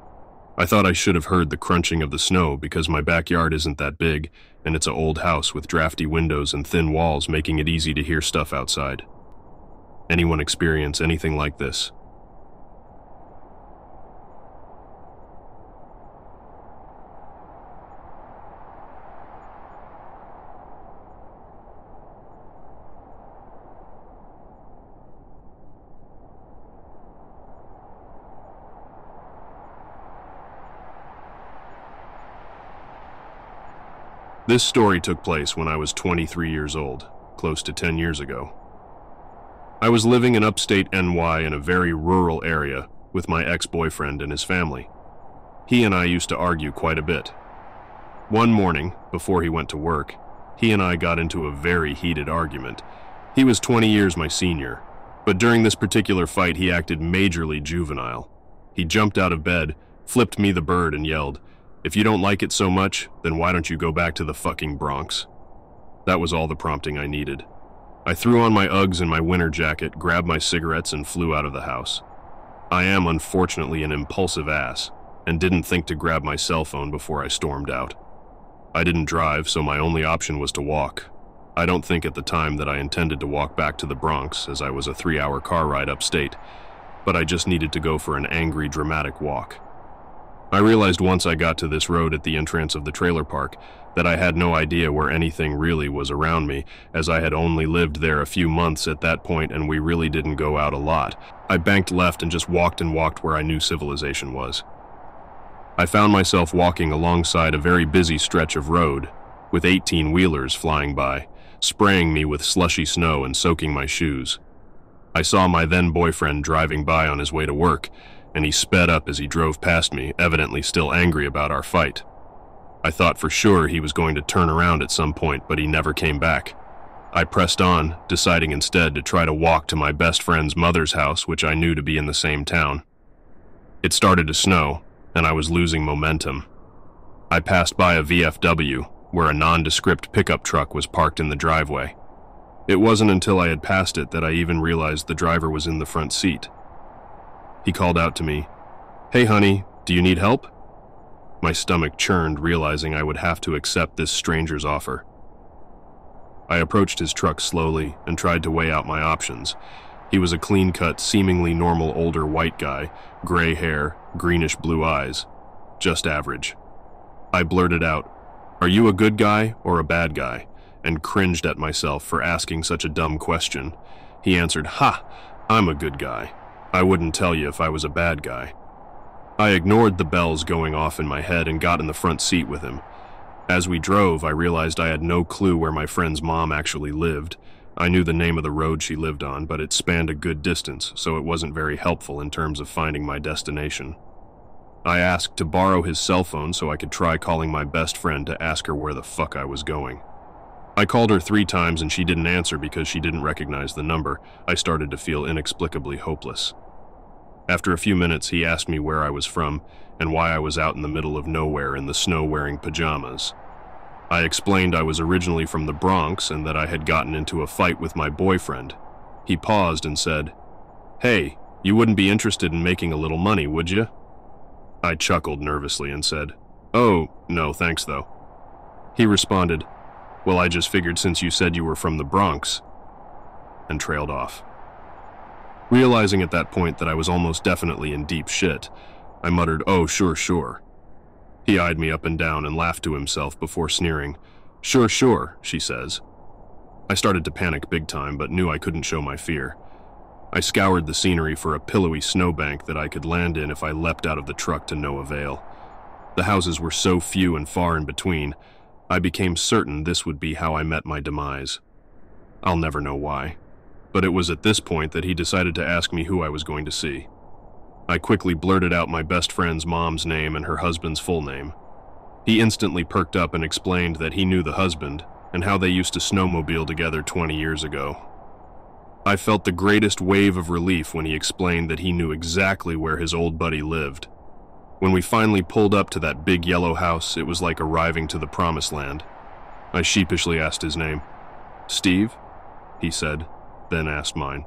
I thought I should have heard the crunching of the snow because my backyard isn't that big, and it's an old house with drafty windows and thin walls, making it easy to hear stuff outside. Anyone experience anything like this? This story took place when I was 23 years old, close to 10 years ago. I was living in upstate NY in a very rural area with my ex-boyfriend and his family. He and I used to argue quite a bit. One morning, before he went to work, he and I got into a very heated argument. He was 20 years my senior, but during this particular fight he acted majorly juvenile. He jumped out of bed, flipped me the bird and yelled, "If you don't like it so much, then why don't you go back to the fucking Bronx?" That was all the prompting I needed. I threw on my Uggs and my winter jacket, grabbed my cigarettes, and flew out of the house. I am unfortunately an impulsive ass, and didn't think to grab my cell phone before I stormed out. I didn't drive, so my only option was to walk. I don't think at the time that I intended to walk back to the Bronx, as I was a 3-hour car ride upstate, but I just needed to go for an angry, dramatic walk. I realized once I got to this road at the entrance of the trailer park that I had no idea where anything really was around me, as I had only lived there a few months at that point and we really didn't go out a lot. I banked left and just walked where I knew civilization was. I found myself walking alongside a very busy stretch of road, with 18-wheelers flying by, spraying me with slushy snow and soaking my shoes. I saw my then-boyfriend driving by on his way to work, and he sped up as he drove past me, evidently still angry about our fight. I thought for sure he was going to turn around at some point, but he never came back. I pressed on, deciding instead to try to walk to my best friend's mother's house, which I knew to be in the same town. It started to snow, and I was losing momentum. I passed by a VFW, where a nondescript pickup truck was parked in the driveway. It wasn't until I had passed it that I even realized the driver was in the front seat. He called out to me, "Hey honey, do you need help?" My stomach churned, realizing I would have to accept this stranger's offer. I approached his truck slowly and tried to weigh out my options. He was a clean-cut, seemingly normal older white guy, gray hair, greenish-blue eyes. Just average. I blurted out, "Are you a good guy or a bad guy?" and cringed at myself for asking such a dumb question. He answered, "Ha, I'm a good guy. I wouldn't tell you if I was a bad guy." I ignored the bells going off in my head and got in the front seat with him. As we drove, I realized I had no clue where my friend's mom actually lived. I knew the name of the road she lived on, but it spanned a good distance, so it wasn't very helpful in terms of finding my destination. I asked to borrow his cell phone so I could try calling my best friend to ask her where the fuck I was going. I called her 3 times and she didn't answer because she didn't recognize the number. I started to feel inexplicably hopeless. After a few minutes, he asked me where I was from and why I was out in the middle of nowhere in the snow wearing pajamas. I explained I was originally from the Bronx and that I had gotten into a fight with my boyfriend. He paused and said, "Hey, you wouldn't be interested in making a little money, would you?" I chuckled nervously and said, "Oh, no, thanks though." He responded, "Well, I just figured since you said you were from the Bronx," and trailed off. Realizing at that point that I was almost definitely in deep shit, I muttered, "Oh, sure." He eyed me up and down and laughed to himself before sneering. Sure, she says. I started to panic big time, but knew I couldn't show my fear. I scoured the scenery for a pillowy snowbank that I could land in if I leapt out of the truck to no avail. The houses were so few and far in between, I became certain this would be how I met my demise. I'll never know why, but it was at this point that he decided to ask me who I was going to see. I quickly blurted out my best friend's mom's name and her husband's full name. He instantly perked up and explained that he knew the husband and how they used to snowmobile together 20 years ago. I felt the greatest wave of relief when he explained that he knew exactly where his old buddy lived. When we finally pulled up to that big yellow house, it was like arriving to the promised land. I sheepishly asked his name. "Steve?" he said, then asked mine.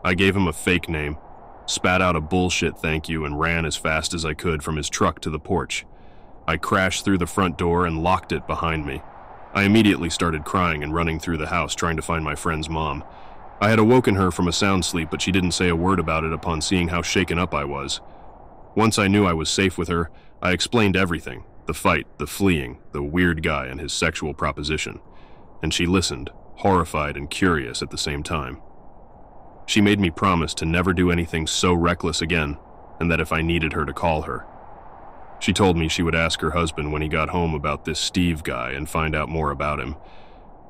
I gave him a fake name, spat out a bullshit thank you, and ran as fast as I could from his truck to the porch. I crashed through the front door and locked it behind me. I immediately started crying and running through the house trying to find my friend's mom. I had awoken her from a sound sleep, but she didn't say a word about it upon seeing how shaken up I was. Once I knew I was safe with her, I explained everything, the fight, the fleeing, the weird guy and his sexual proposition, and she listened, horrified and curious at the same time. She made me promise to never do anything so reckless again, and that if I needed her to call her. She told me she would ask her husband when he got home about this Steve guy and find out more about him.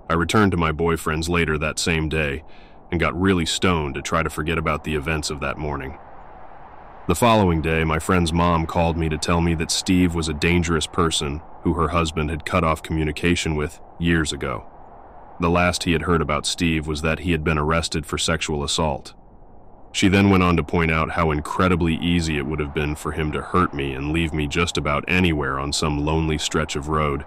I returned to my boyfriend's later that same day and got really stoned to try to forget about the events of that morning. The following day, my friend's mom called me to tell me that Steve was a dangerous person who her husband had cut off communication with years ago. The last he had heard about Steve was that he had been arrested for sexual assault. She then went on to point out how incredibly easy it would have been for him to hurt me and leave me just about anywhere on some lonely stretch of road,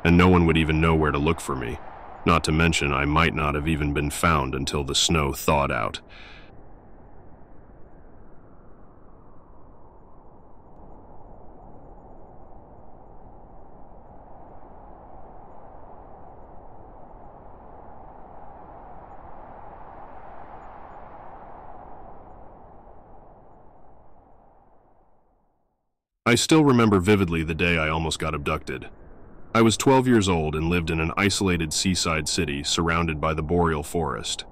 and no one would even know where to look for me. Not to mention, I might not have even been found until the snow thawed out. I still remember vividly the day I almost got abducted. I was 12 years old and lived in an isolated seaside city surrounded by the boreal forest.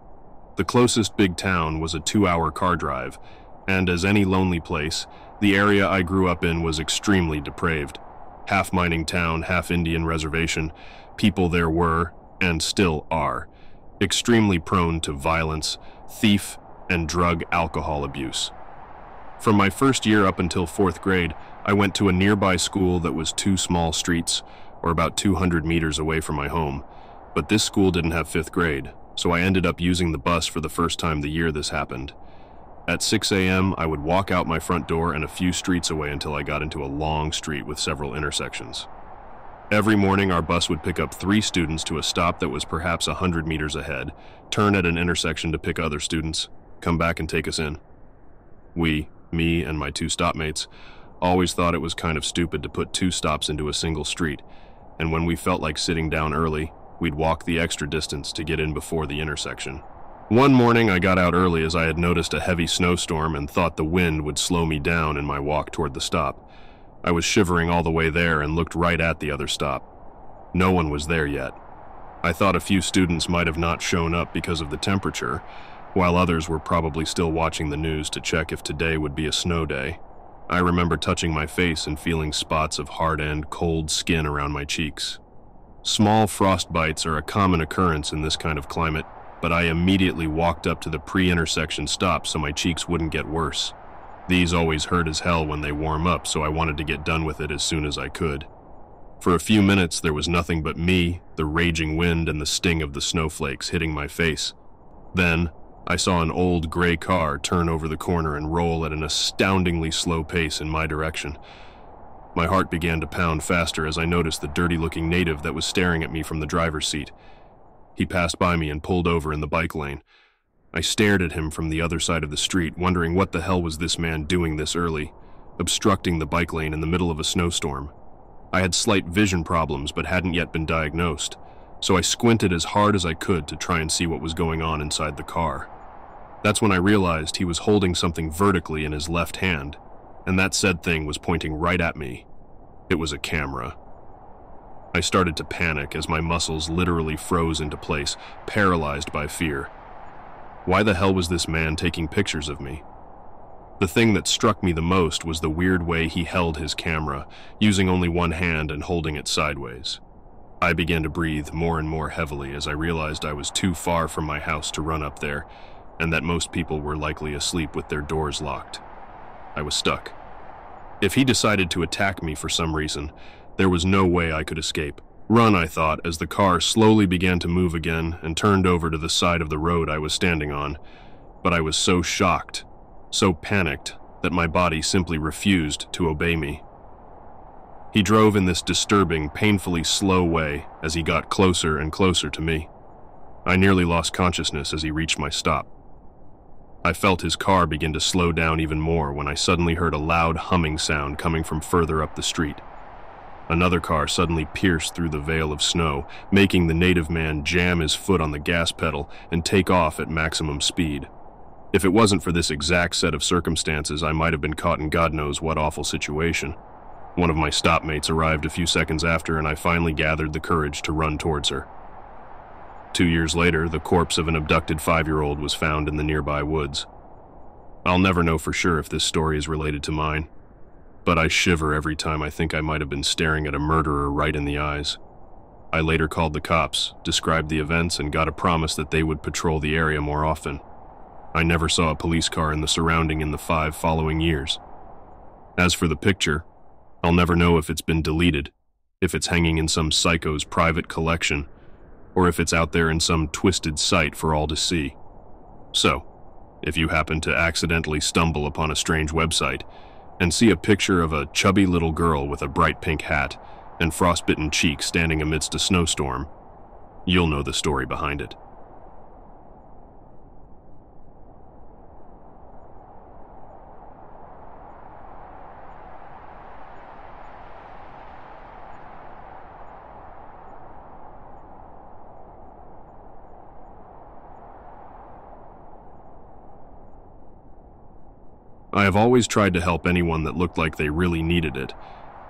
The closest big town was a 2-hour car drive, and as any lonely place, the area I grew up in was extremely depraved. Half mining town, half Indian reservation, people there were, and still are, extremely prone to violence, thief, and drug alcohol abuse. From my first year up until 4th grade, I went to a nearby school that was 2 small streets, or about 200 meters away from my home. But this school didn't have 5th grade, so I ended up using the bus for the first time the year this happened. At 6 a.m., I would walk out my front door and a few streets away until I got into a long street with several intersections. Every morning, our bus would pick up 3 students to a stop that was perhaps 100 meters ahead, turn at an intersection to pick other students, come back and take us in. We, me and my 2 stopmates, always thought it was kind of stupid to put 2 stops into a single street, and when we felt like sitting down early, we'd walk the extra distance to get in before the intersection. One morning, I got out early as I had noticed a heavy snowstorm and thought the wind would slow me down in my walk toward the stop. I was shivering all the way there and looked right at the other stop. No one was there yet. I thought a few students might have not shown up because of the temperature, while others were probably still watching the news to check if today would be a snow day. I remember touching my face and feeling spots of hard-end, cold skin around my cheeks. Small frost bites are a common occurrence in this kind of climate, but I immediately walked up to the pre-intersection stop so my cheeks wouldn't get worse. These always hurt as hell when they warm up, so I wanted to get done with it as soon as I could. For a few minutes, there was nothing but me, the raging wind, and the sting of the snowflakes hitting my face. Then, I saw an old gray car turn over the corner and roll at an astoundingly slow pace in my direction. My heart began to pound faster as I noticed the dirty-looking native that was staring at me from the driver's seat. He passed by me and pulled over in the bike lane. I stared at him from the other side of the street, wondering what the hell was this man doing this early, obstructing the bike lane in the middle of a snowstorm. I had slight vision problems but hadn't yet been diagnosed, so I squinted as hard as I could to try and see what was going on inside the car. That's when I realized he was holding something vertically in his left hand, and that said thing was pointing right at me. It was a camera. I started to panic as my muscles literally froze into place, paralyzed by fear. Why the hell was this man taking pictures of me? The thing that struck me the most was the weird way he held his camera, using only one hand and holding it sideways. I began to breathe more and more heavily as I realized I was too far from my house to run up there, and that most people were likely asleep with their doors locked. I was stuck. If he decided to attack me for some reason, there was no way I could escape. Run, I thought, as the car slowly began to move again and turned over to the side of the road I was standing on. But I was so shocked, so panicked, that my body simply refused to obey me. He drove in this disturbing, painfully slow way as he got closer and closer to me. I nearly lost consciousness as he reached my stop. I felt his car begin to slow down even more when I suddenly heard a loud humming sound coming from further up the street. Another car suddenly pierced through the veil of snow, making the native man jam his foot on the gas pedal and take off at maximum speed. If it wasn't for this exact set of circumstances, I might have been caught in God knows what awful situation. One of my stopmates arrived a few seconds after, and I finally gathered the courage to run towards her. 2 years later, the corpse of an abducted 5-year-old was found in the nearby woods. I'll never know for sure if this story is related to mine, but I shiver every time I think I might have been staring at a murderer right in the eyes. I later called the cops, described the events, and got a promise that they would patrol the area more often. I never saw a police car in the surrounding in the 5 following years. As for the picture, I'll never know if it's been deleted, if it's hanging in some psycho's private collection, or if it's out there in some twisted site for all to see. So, if you happen to accidentally stumble upon a strange website and see a picture of a chubby little girl with a bright pink hat and frostbitten cheeks standing amidst a snowstorm, you'll know the story behind it. I have always tried to help anyone that looked like they really needed it,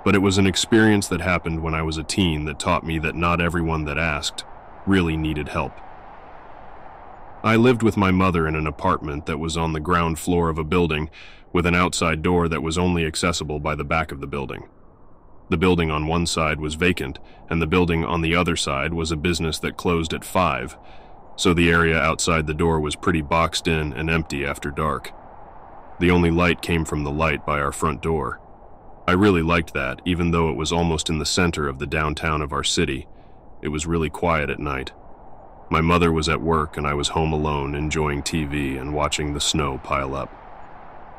but it was an experience that happened when I was a teen that taught me that not everyone that asked really needed help. I lived with my mother in an apartment that was on the ground floor of a building with an outside door that was only accessible by the back of the building. The building on one side was vacant, and the building on the other side was a business that closed at 5, so the area outside the door was pretty boxed in and empty after dark. The only light came from the light by our front door. I really liked that, even though it was almost in the center of the downtown of our city. It was really quiet at night. My mother was at work and I was home alone, enjoying TV and watching the snow pile up.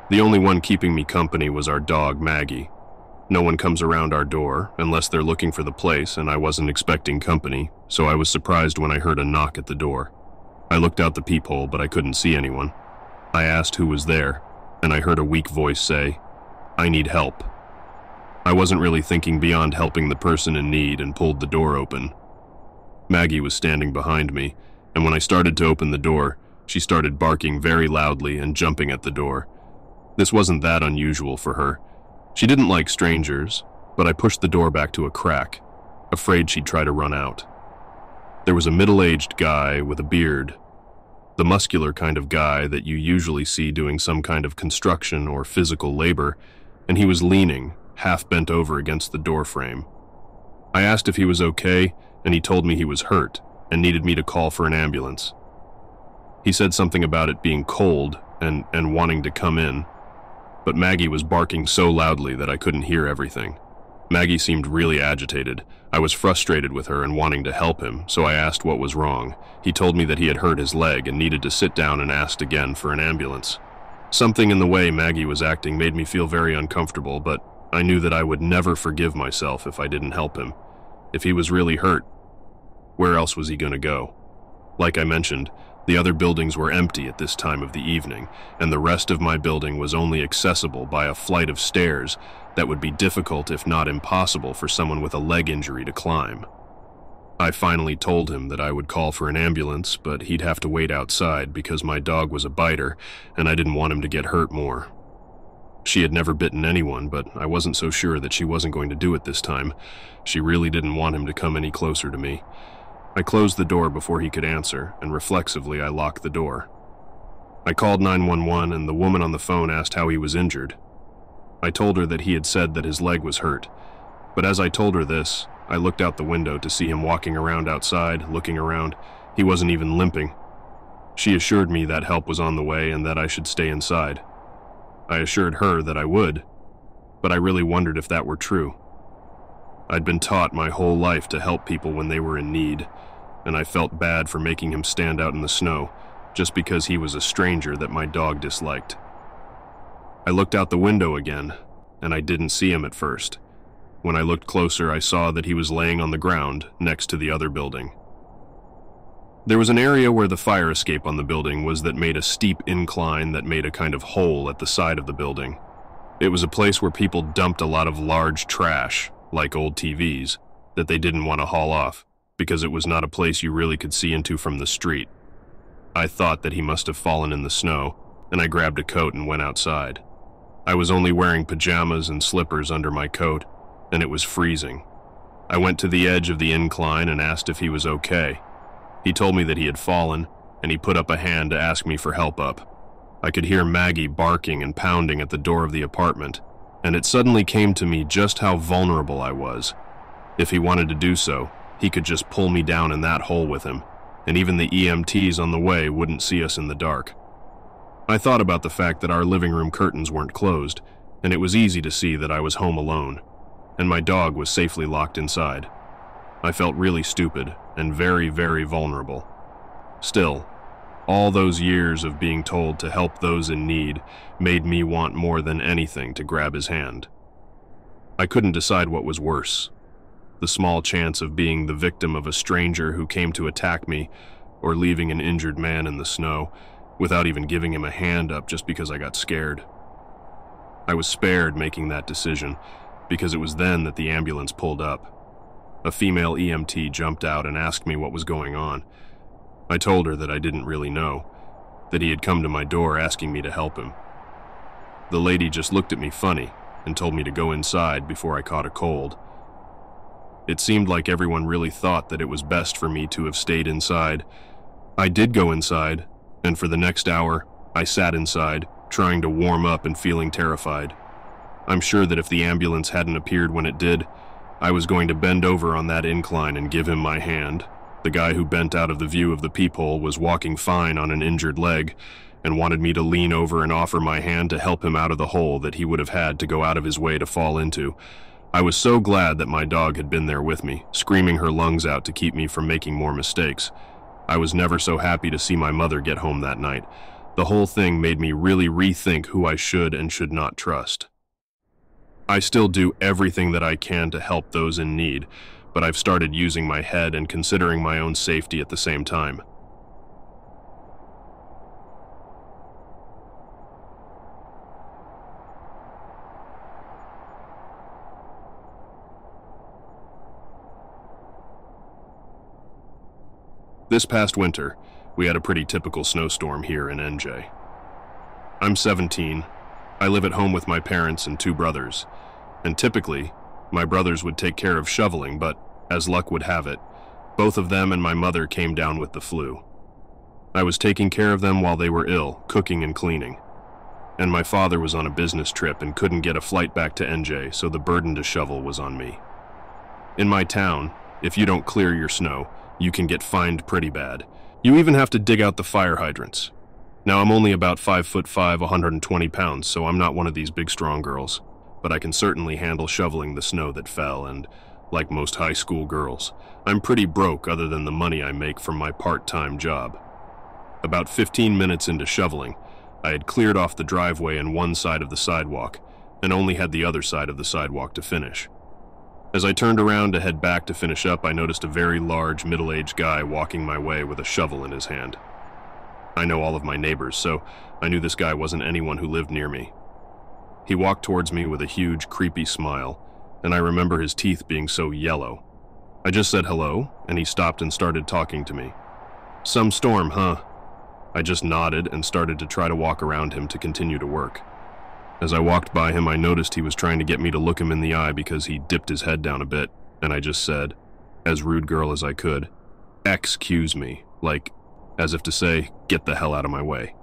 The only one keeping me company was our dog, Maggie. No one comes around our door unless they're looking for the place, and I wasn't expecting company, so I was surprised when I heard a knock at the door. I looked out the peephole, but I couldn't see anyone. I asked who was there, and I heard a weak voice say, "I need help." I wasn't really thinking beyond helping the person in need and pulled the door open. Maggie was standing behind me, and when I started to open the door, she started barking very loudly and jumping at the door. This wasn't that unusual for her. She didn't like strangers, but I pushed the door back to a crack, afraid she'd try to run out. There was a middle-aged guy with a beard, the muscular kind of guy that you usually see doing some kind of construction or physical labor, and he was leaning, half bent over against the door frame. I asked if he was okay, and he told me he was hurt and needed me to call for an ambulance. He said something about it being cold and wanting to come in, but Maggie was barking so loudly that I couldn't hear everything. Maggie seemed really agitated. I was frustrated with her and wanting to help him, so I asked what was wrong. He told me that he had hurt his leg and needed to sit down, and asked again for an ambulance. Something in the way Maggie was acting made me feel very uncomfortable, but I knew that I would never forgive myself if I didn't help him. If he was really hurt, where else was he going to go? Like I mentioned, the other buildings were empty at this time of the evening, and the rest of my building was only accessible by a flight of stairs that would be difficult, if not impossible, for someone with a leg injury to climb. I finally told him that I would call for an ambulance, but he'd have to wait outside because my dog was a biter, and I didn't want him to get hurt more. She had never bitten anyone, but I wasn't so sure that she wasn't going to do it this time. She really didn't want him to come any closer to me. I closed the door before he could answer, and reflexively I locked the door. I called 911, and the woman on the phone asked how he was injured. I told her that he had said that his leg was hurt, but as I told her this, I looked out the window to see him walking around outside, looking around. He wasn't even limping. She assured me that help was on the way and that I should stay inside. I assured her that I would, but I really wondered if that were true. I'd been taught my whole life to help people when they were in need, and I felt bad for making him stand out in the snow just because he was a stranger that my dog disliked. I looked out the window again, and I didn't see him at first. When I looked closer, I saw that he was laying on the ground next to the other building. There was an area where the fire escape on the building was that made a steep incline that made a kind of hole at the side of the building. It was a place where people dumped a lot of large trash, like old TVs, that they didn't want to haul off, because it was not a place you really could see into from the street. I thought that he must have fallen in the snow, and I grabbed a coat and went outside. I was only wearing pajamas and slippers under my coat, and it was freezing. I went to the edge of the incline and asked if he was okay. He told me that he had fallen, and he put up a hand to ask me for help up. I could hear Maggie barking and pounding at the door of the apartment, and it suddenly came to me just how vulnerable I was. If he wanted to do so, he could just pull me down in that hole with him, and even the EMTs on the way wouldn't see us in the dark. I thought about the fact that our living room curtains weren't closed, and it was easy to see that I was home alone, and my dog was safely locked inside. I felt really stupid and very, very vulnerable. Still, all those years of being told to help those in need made me want more than anything to grab his hand. I couldn't decide what was worse: the small chance of being the victim of a stranger who came to attack me, or leaving an injured man in the snow without even giving him a hand up just because I got scared. I was spared making that decision because it was then that the ambulance pulled up. A female EMT jumped out and asked me what was going on. I told her that I didn't really know, that he had come to my door asking me to help him. The lady just looked at me funny and told me to go inside before I caught a cold. It seemed like everyone really thought that it was best for me to have stayed inside. I did go inside, and for the next hour, I sat inside, trying to warm up and feeling terrified. I'm sure that if the ambulance hadn't appeared when it did, I was going to bend over on that incline and give him my hand. The guy who bent out of the view of the peephole was walking fine on an injured leg and wanted me to lean over and offer my hand to help him out of the hole that he would have had to go out of his way to fall into. I was so glad that my dog had been there with me, screaming her lungs out to keep me from making more mistakes. I was never so happy to see my mother get home that night. The whole thing made me really rethink who I should and should not trust. I still do everything that I can to help those in need, but I've started using my head and considering my own safety at the same time. This past winter, we had a pretty typical snowstorm here in NJ. I'm 17. I live at home with my parents and 2 brothers, and typically, my brothers would take care of shoveling, but as luck would have it, both of them and my mother came down with the flu. I was taking care of them while they were ill, cooking and cleaning. And my father was on a business trip and couldn't get a flight back to NJ, so the burden to shovel was on me. In my town, if you don't clear your snow, you can get fined pretty bad. You even have to dig out the fire hydrants. Now, I'm only about 5'5", 120 pounds, so I'm not one of these big strong girls, but I can certainly handle shoveling the snow that fell, and like most high school girls, I'm pretty broke other than the money I make from my part-time job. About 15 minutes into shoveling, I had cleared off the driveway and one side of the sidewalk, and only had the other side of the sidewalk to finish. As I turned around to head back to finish up, I noticed a very large, middle-aged guy walking my way with a shovel in his hand. I know all of my neighbors, so I knew this guy wasn't anyone who lived near me. He walked towards me with a huge, creepy smile, and I remember his teeth being so yellow. I just said hello, and he stopped and started talking to me. "Some storm, huh?" I just nodded and started to try to walk around him to continue to work. As I walked by him, I noticed he was trying to get me to look him in the eye because he dipped his head down a bit, and I just said, as rude girl as I could, "Excuse me," like, as if to say, "Get the hell out of my way."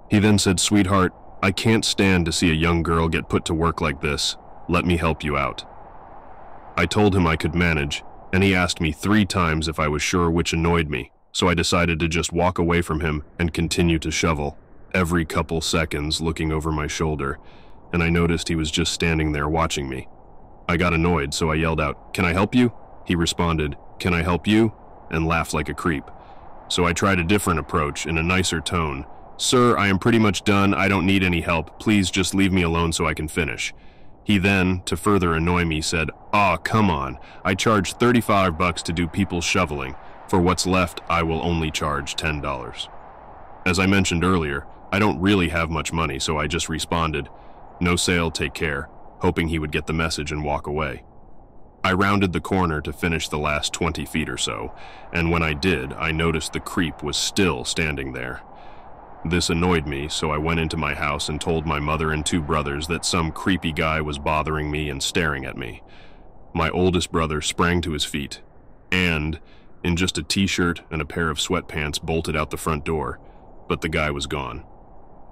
He then said, "Sweetheart, I can't stand to see a young girl get put to work like this. Let me help you out." I told him I could manage, and he asked me 3 times if I was sure, which annoyed me, so I decided to just walk away from him and continue to shovel, every couple seconds looking over my shoulder, and I noticed he was just standing there watching me. I got annoyed, so I yelled out, "Can I help you?" He responded, "Can I help you?" and laughed like a creep. So I tried a different approach in a nicer tone. "Sir, I am pretty much done. I don't need any help. Please just leave me alone so I can finish." He then, to further annoy me, said, "Aw, come on. I charge $35 to do people's shoveling. For what's left, I will only charge $10. As I mentioned earlier, I don't really have much money, so I just responded, "No sale, take care," hoping he would get the message and walk away. I rounded the corner to finish the last 20 feet or so, and when I did, I noticed the creep was still standing there. This annoyed me, so I went into my house and told my mother and 2 brothers that some creepy guy was bothering me and staring at me. My oldest brother sprang to his feet, and, in just a t-shirt and a pair of sweatpants, bolted out the front door, but the guy was gone.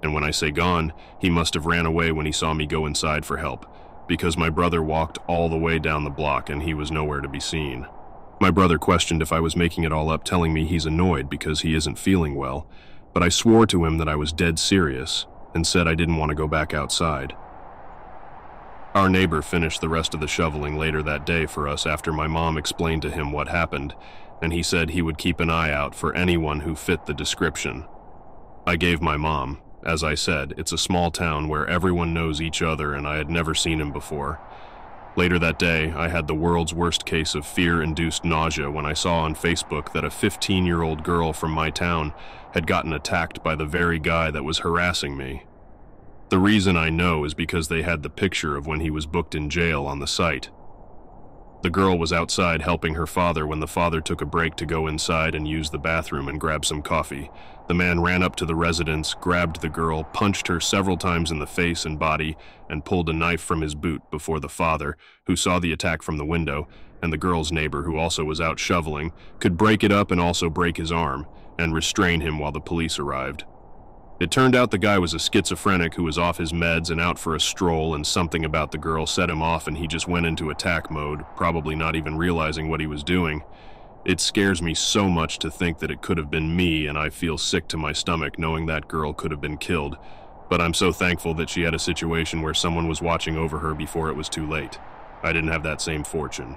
And when I say gone, he must have ran away when he saw me go inside for help, because my brother walked all the way down the block and he was nowhere to be seen. My brother questioned if I was making it all up, telling me he's annoyed because he isn't feeling well, but I swore to him that I was dead serious and said I didn't want to go back outside. Our neighbor finished the rest of the shoveling later that day for us after my mom explained to him what happened, and he said he would keep an eye out for anyone who fit the description. I gave my mom. As I said, it's a small town where everyone knows each other and I had never seen him before. Later that day, I had the world's worst case of fear-induced nausea when I saw on Facebook that a 15-year-old girl from my town had gotten attacked by the very guy that was harassing me. The reason I know is because they had the picture of when he was booked in jail on the site. The girl was outside helping her father when the father took a break to go inside and use the bathroom and grab some coffee. The man ran up to the residence, grabbed the girl, punched her several times in the face and body, and pulled a knife from his boot before the father, who saw the attack from the window, and the girl's neighbor, who also was out shoveling, could break it up and also break his arm, and restrain him while the police arrived. It turned out the guy was a schizophrenic who was off his meds and out for a stroll, and something about the girl set him off and he just went into attack mode, probably not even realizing what he was doing. It scares me so much to think that it could have been me, and I feel sick to my stomach knowing that girl could have been killed. But I'm so thankful that she had a situation where someone was watching over her before it was too late. I didn't have that same fortune.